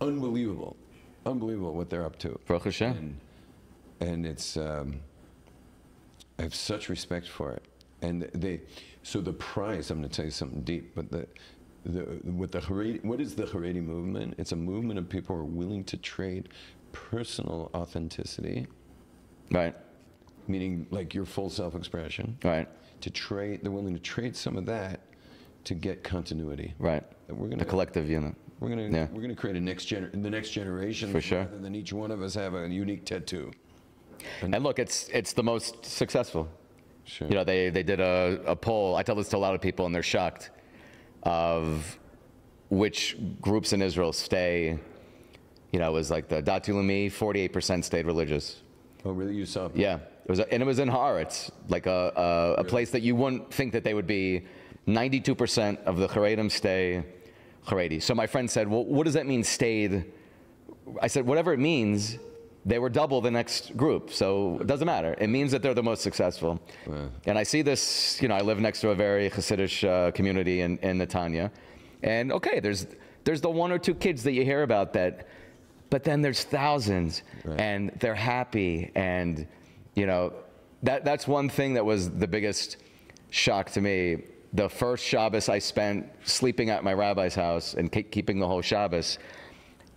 unbelievable. Unbelievable what they're up to. Baruch Hashem. And it's, I have such respect for it. And so the price, I'm going to tell you something deep, but what is the Haredi movement? It's a movement of people who are willing to trade personal authenticity. Right. Meaning your full self-expression. Right. They're willing to trade some of that to get continuity. Right. The collective unit. We're gonna create the next generation. For sure. Rather than each one of us have a unique tattoo. And look, it's the most successful. Sure. They did a poll. I tell this to a lot of people, and they're shocked of which groups in Israel stay. It was the Datu Lumi, 48% stayed religious. Oh, really? You saw? Yeah. It was in Haaretz, a place that you wouldn't think that they would be. 92% of the Haredim stay Haredi. So my friend said, well, what does that mean, stayed? I said, whatever it means, they were double the next group. So it doesn't matter. It means that they're the most successful. Wow. And I see this, I live next to a very Hasidic community in Netanya. And okay, there's the one or two kids that you hear about that, but then there's thousands, and they're happy. And, that's one thing that was the biggest shock to me. The first Shabbos I spent sleeping at my rabbi's house and keeping the whole Shabbos,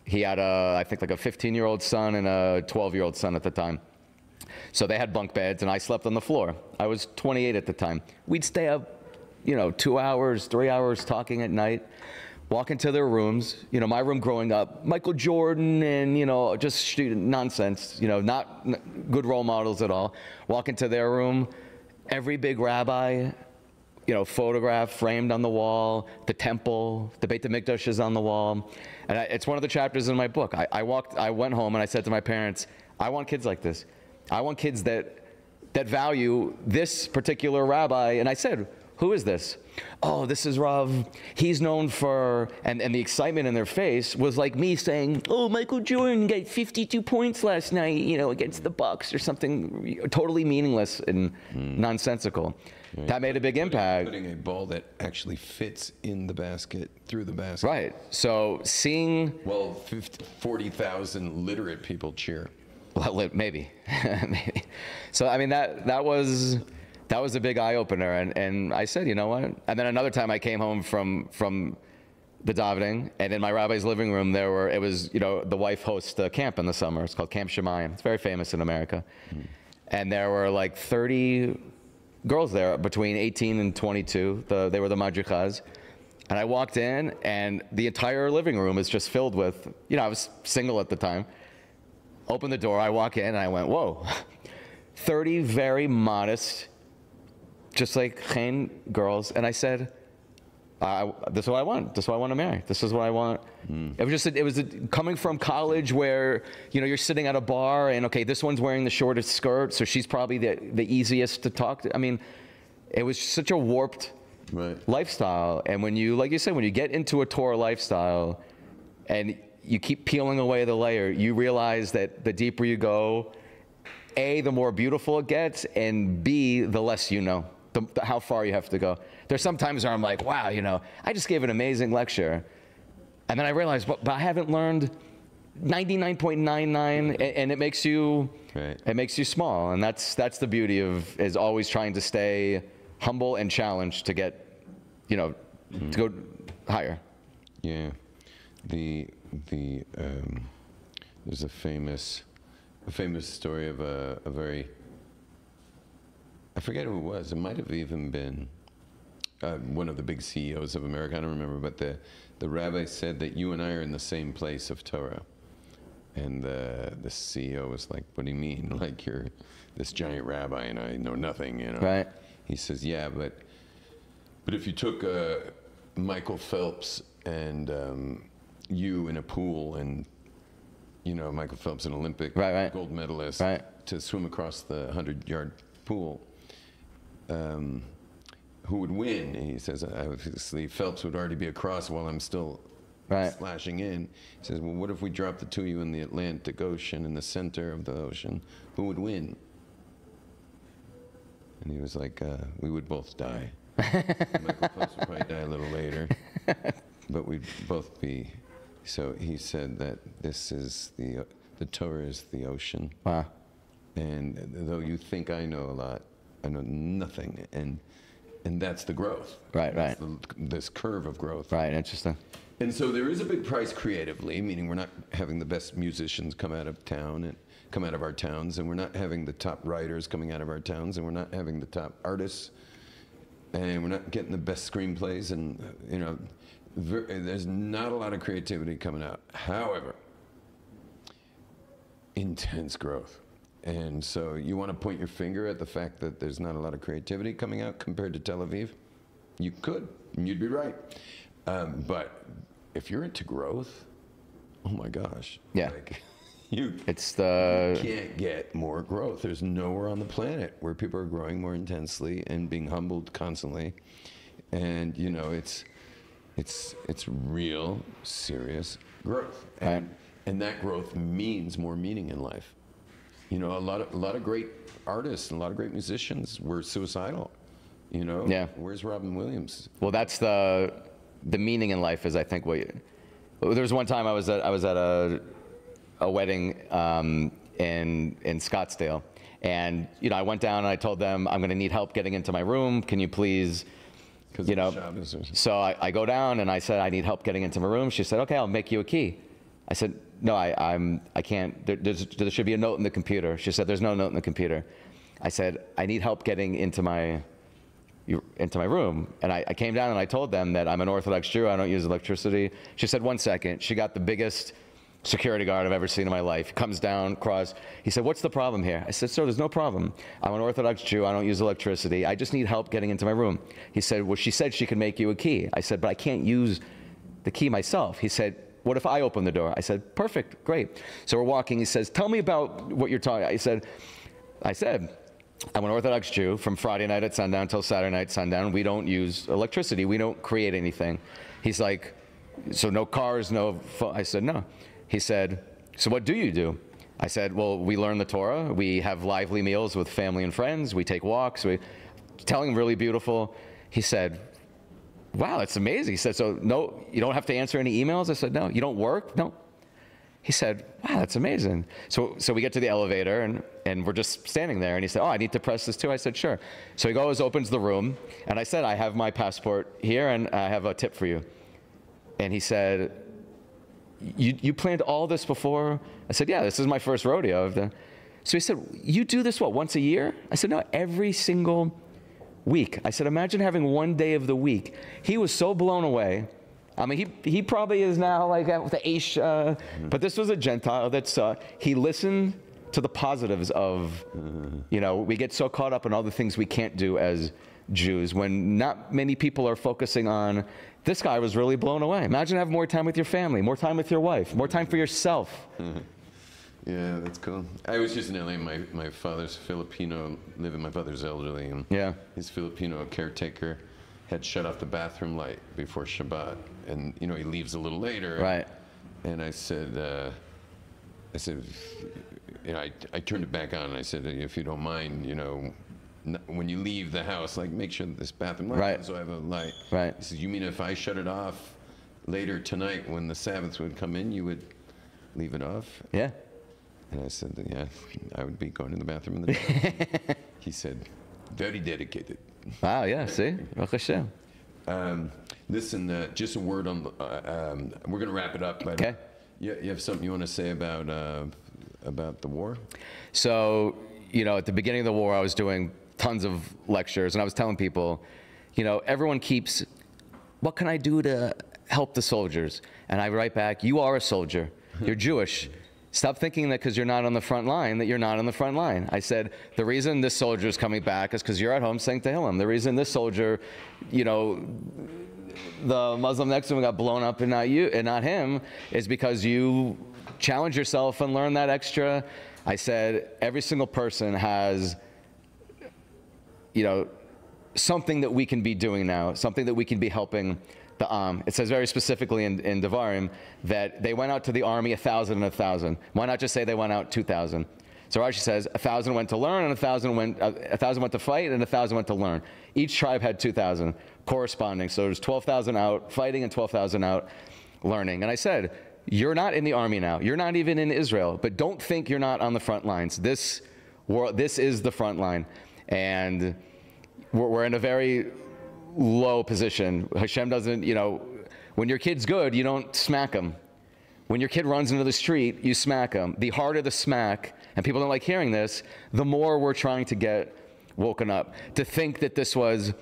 he had I think a 15-year-old son and a 12-year-old son at the time. So they had bunk beds, and I slept on the floor. I was 28 at the time. We'd stay up, 2 hours, 3 hours talking at night, walk into their rooms. My room growing up, Michael Jordan and, just nonsense, not good role models at all. Walk into their room, every big rabbi, photograph framed on the wall, the temple, the Beit HaMikdash is on the wall. And it's one of the chapters in my book. I went home and I said to my parents, I want kids like this. I want kids that value this particular rabbi. And I said, who is this? Oh, this is Rav. He's known for, and the excitement in their face was like me saying, oh, Michael Jordan got 52 points last night, you know, against the Bucks or something totally meaningless and nonsensical. Right. That made a big impact. Putting a ball that actually fits in the basket, through the basket. Right. So seeing... Well, 40,000 literate people cheer. Well, maybe. Maybe. So, I mean, that was a big eye-opener. And I said, you know what? And then another time I came home from the davening, and in my rabbi's living room, it was, you know, the wife hosts a camp in the summer. It's called Camp Shemayim. It's very famous in America. And there were like 30... girls there between 18 and 22. They were the madrichas. And I walked in, and the entire living room is just filled with, you know, I was single at the time. Opened the door, I walk in, and I went, whoa. 30 very modest, just like Chen girls. And I said, this is what I want. This is what I want to marry. This is what I want. It was just, coming from college where, you know, you're sitting at a bar and, okay, this one's wearing the shortest skirt, so she's probably the easiest to talk to. I mean, it was such a warped lifestyle. And when you, like you said, when you get into a Torah lifestyle and you keep peeling away the layer, you realize that the deeper you go, A, the more beautiful it gets, and B, the less you know, how far you have to go. There's some times where I'm like, wow, you know, I just gave an amazing lecture. And then I realized, but I haven't learned 99.99, and it makes you, it makes you small. And that's the beauty of, is always trying to stay humble and challenged to get, you know, to go higher. Yeah. There's a famous story of a very, I forget who it was. It might have even been one of the big CEOs of America. I don't remember, but the rabbi said that you and I are in the same place of Torah. And the CEO was like, what do you mean? Like, you're this giant rabbi and I know nothing, you know? Right. He says, yeah, but if you took Michael Phelps and you in a pool, and, you know, Michael Phelps, an Olympic gold medalist, to swim across the 100-yard pool, who would win? And he says, obviously, Phelps would already be across while I'm still slashing in. He says, well, what if we dropped the two of you in the Atlantic Ocean, in the center of the ocean? Who would win? And he was like, we would both die. Michael Phelps would probably die a little later, but we'd both be. So he said that this is the Torah is the ocean. Wow. And though you think I know a lot, I know nothing. And that's the growth. That's this curve of growth. Right, interesting. And so there is a big price creatively, meaning we're not having the best musicians come out of town and come out of our towns, and we're not having the top writers coming out of our towns, and we're not having the top artists, and we're not getting the best screenplays, and, you know, there's not a lot of creativity coming out. However, intense growth. And so you want to point your finger at the fact that there's not a lot of creativity coming out compared to Tel Aviv? You could, and you'd be right. But if you're into growth, oh my gosh. Yeah. Like, you can't get more growth. There's nowhere on the planet where people are growing more intensely and being humbled constantly. And, you know, it's real, serious growth. And that growth means more meaning in life. You know, a lot of great artists and a lot of great musicians were suicidal. You know? Yeah. Where's Robin Williams? Well, that's the meaning in life is, I think, there was one time I was at a wedding in Scottsdale, and, you know, I went down and I told them, I'm going to need help getting into my room. Can you please, you know? So I go down and I said, I need help getting into my room. She said, okay, I'll make you a key. I said, no, I can't. There should be a note in the computer. She said, there's no note in the computer. I said, I need help getting into my room. And I came down and I told them that I'm an Orthodox Jew. I don't use electricity. She said, 1 second. She got the biggest security guard I've ever seen in my life. Comes down, cross. He said, what's the problem here? I said, sir, there's no problem. I'm an Orthodox Jew. I don't use electricity. I just need help getting into my room. He said, well, she said she could make you a key. I said, but I can't use the key myself. He said, what if I open the door? I said, perfect, great. So we're walking. He says, tell me about what you're talking. I said, I'm an Orthodox Jew. From Friday night at sundown till Saturday night sundown, we don't use electricity. We don't create anything. He's like, so no cars, no phone. I said, no. He said, so what do you do? I said, well, we learn the Torah. We have lively meals with family and friends. We take walks. We telling him really beautiful. He said, wow, that's amazing. He said, so no, you don't have to answer any emails? I said, no. You don't work? No. He said, wow, that's amazing. So we get to the elevator, and we're just standing there, and he said, oh, I need to press this too? I said, sure. So he goes, opens the room, and I said, I have my passport here, and I have a tip for you. And he said, you planned all this before? I said, yeah, this is my first rodeo. So he said, you do this, what, once a year? I said, no, every single week. I said, imagine having one day of the week. He was so blown away. I mean, he probably is now like with the Aish, but this was a Gentile that's, he listened to the positives of, you know, we get so caught up in all the things we can't do as Jews when not many people are focusing on, this guy was really blown away. Imagine having more time with your family, more time with your wife, more time for yourself. Yeah, that's cool. I was just in LA. My father's Filipino, living my brother's elderly, and Yeah. his Filipino caretaker had shut off the bathroom light before Shabbat, and you know he leaves a little later. Right. And I said, you know, I turned it back on. And I said, if you don't mind, you know, when you leave the house, like make sure that this bathroom light Right. on, so I have a light. Right. He said, you mean if I shut it off later tonight when the Sabbaths would come in, you would leave it off? Yeah. And I said, yeah, I would be going to the bathroom in the dark. He said, very dedicated. Wow, yeah, see? Baruch Hashem. Listen, just a word on, we're going to wrap it up, but Okay. you have something you want to say about the war? So, you know, at the beginning of the war, I was doing tons of lectures, and I was telling people, you know, everyone keeps, what can I do to help the soldiers? And I write back, you are a soldier. You're Jewish. Stop thinking that because you're not on the front line, that you're not on the front line. I said, the reason this soldier is coming back is because you're at home saying Tehillim. The reason this soldier, you know, the Muslim next to him got blown up and not you and not him is because you challenge yourself and learn that extra. I said, every single person has, you know, something that we can be doing now, something that we can be helping the Am. It says very specifically in Devarim that they went out to the army 1,000 and 1,000. Why not just say they went out 2,000? So Rashi says 1,000 went to learn and 1,000 went to fight and 1,000 went to learn. Each tribe had 2,000 corresponding. So there's 12,000 out fighting and 12,000 out learning. And I said, you're not in the army now. You're not even in Israel. But don't think you're not on the front lines. This is the front line. And we're in a very low position. Hashem doesn't, you know, when your kid's good, you don't smack him. When your kid runs into the street, you smack him. The harder the smack, and people don't like hearing this, the more we're trying to get woken up. To think that this was,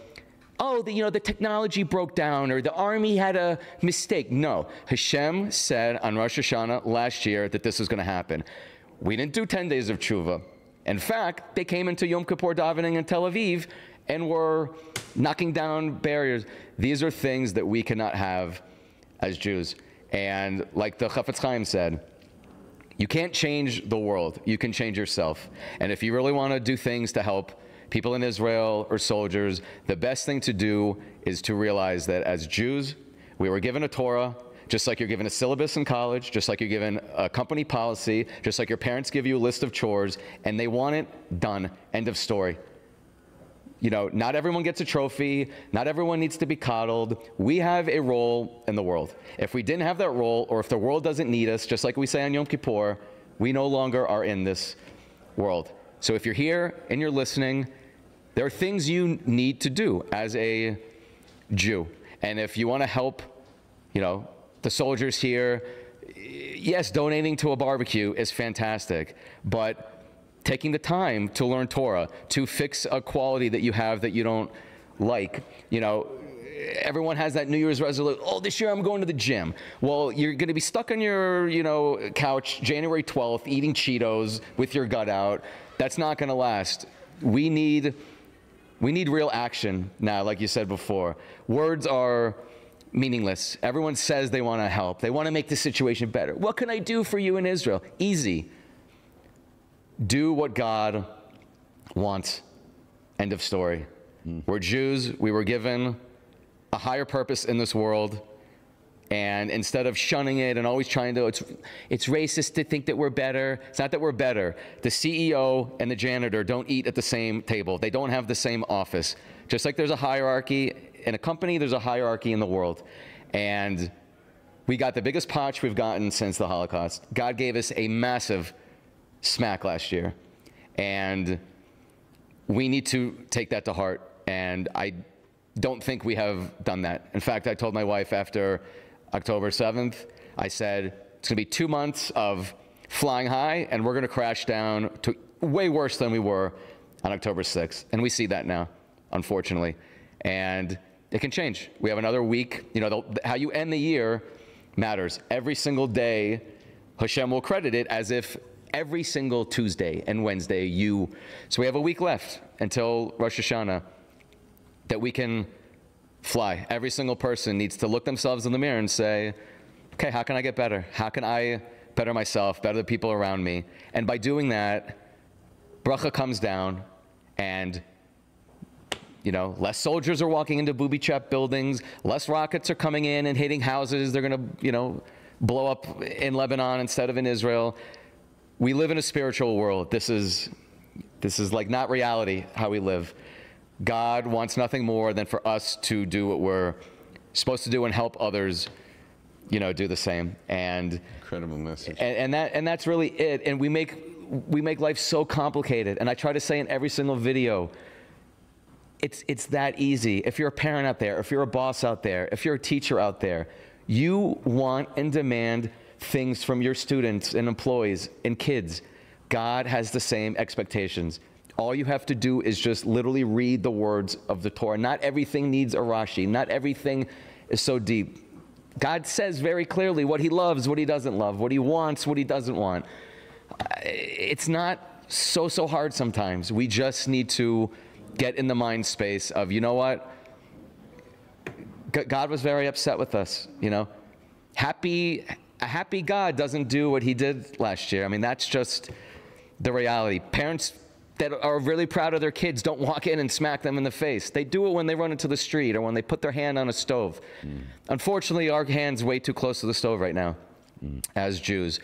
oh, the technology broke down or the army had a mistake. No, Hashem said on Rosh Hashanah last year that this was going to happen. We didn't do 10 days of tshuva. In fact, they came into Yom Kippur davening in Tel Aviv and were knocking down barriers. These are things that we cannot have as Jews. And like the Chafetz Chaim said, you can't change the world. You can change yourself. And if you really want to do things to help people in Israel or soldiers, the best thing to do is to realize that as Jews, we were given a Torah, just like you're given a syllabus in college, just like you're given a company policy, just like your parents give you a list of chores, and they want it done. End of story. You know, not everyone gets a trophy. Not everyone needs to be coddled. We have a role in the world. If we didn't have that role, or if the world doesn't need us, just like we say on Yom Kippur, we no longer are in this world. So if you're here and you're listening, there are things you need to do as a Jew. And if you want to help, you know, the soldiers here, yes, donating to a barbecue is fantastic, but taking the time to learn Torah, to fix a quality that you have that you don't like. You know, everyone has that New Year's resolution, oh, this year I'm going to the gym. Well, you're going to be stuck on your, you know, couch January 12th eating Cheetos with your gut out. That's not going to last. We need real action now, like you said before. Words are meaningless. Everyone says they want to help. They want to make the situation better. What can I do for you in Israel? Easy. Do what God wants End of story. We're Jews. We were given a higher purpose in this world. And instead of shunning it and always trying to, it's racist to think that we're better. It's not that we're better. The CEO and the janitor don't eat at the same table. They don't have the same office. Just like there's a hierarchy in a company, there's a hierarchy in the world. And we got the biggest potch we've gotten since the Holocaust. God gave us a massive smack last year. And we need to take that to heart. And I don't think we have done that. In fact, I told my wife after October 7th, I said, it's going to be 2 months of flying high, and we're going to crash down to way worse than we were on October 6th. And we see that now, unfortunately. And it can change. We have another week. You know, how you end the year matters. Every single day, Hashem will credit it as if every single Tuesday and Wednesday So we have a week left until Rosh Hashanah that we can fly. Every single person needs to look themselves in the mirror and say, okay, how can I get better? How can I better myself, better the people around me? And by doing that, bracha comes down, and you know, less soldiers are walking into booby-trapped buildings, less rockets are coming in and hitting houses. They're going to, you know, blow up in Lebanon instead of in Israel. We live in a spiritual world. This is like not reality, how we live. God wants nothing more than for us to do what we're supposed to do and help others, you know, do the same. And incredible message. And that's really it. And we make life so complicated. And I try to say in every single video, it's that easy. If you're a parent out there, if you're a boss out there, if you're a teacher out there, you want and demand things from your students and employees and kids. God has the same expectations. All you have to do is just literally read the words of the Torah. Not everything needs a Rashi. Not everything is so deep. God says very clearly what he loves, what he doesn't love, what he wants, what he doesn't want. It's not so hard sometimes. We just need to get in the mind space of, you know what? God was very upset with us, you know? A happy God doesn't do what he did last year. I mean, that's just the reality. Parents that are really proud of their kids don't walk in and smack them in the face. They do it when they run into the street or when they put their hand on a stove. Unfortunately, our hand's way too close to the stove right now as Jews.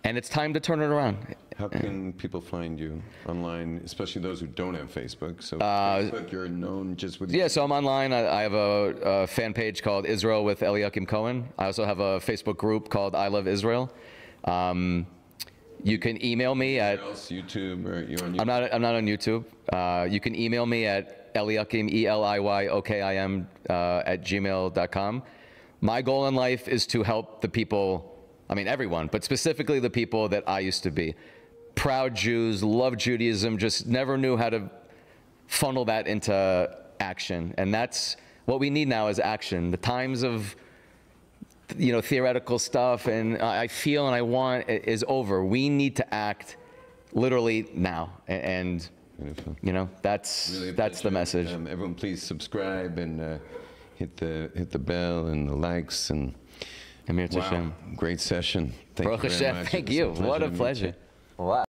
And it's time to turn it around. How can people find you online, especially those who don't have Facebook? So Facebook, you're known just with... Yeah, so I'm online. I have a fan page called Israel with Eliyokim Cohen. I also have a Facebook group called I Love Israel. You can email me at... YouTube, or you on YouTube? I'm not on YouTube. You can email me at Eliyokim, Eliyokим, at gmail.com. My goal in life is to help the people, I mean everyone, but specifically the people that I used to be. Proud Jews, love Judaism, just never knew how to funnel that into action. And that's what we need now is action. The times of, you know, theoretical stuff and I feel and I want is over. We need to act literally now. And you know, that's the message. Everyone please subscribe and hit the bell and the likes and Amir wow, great session. Thank you very much. Thank you. What a pleasure. Wow.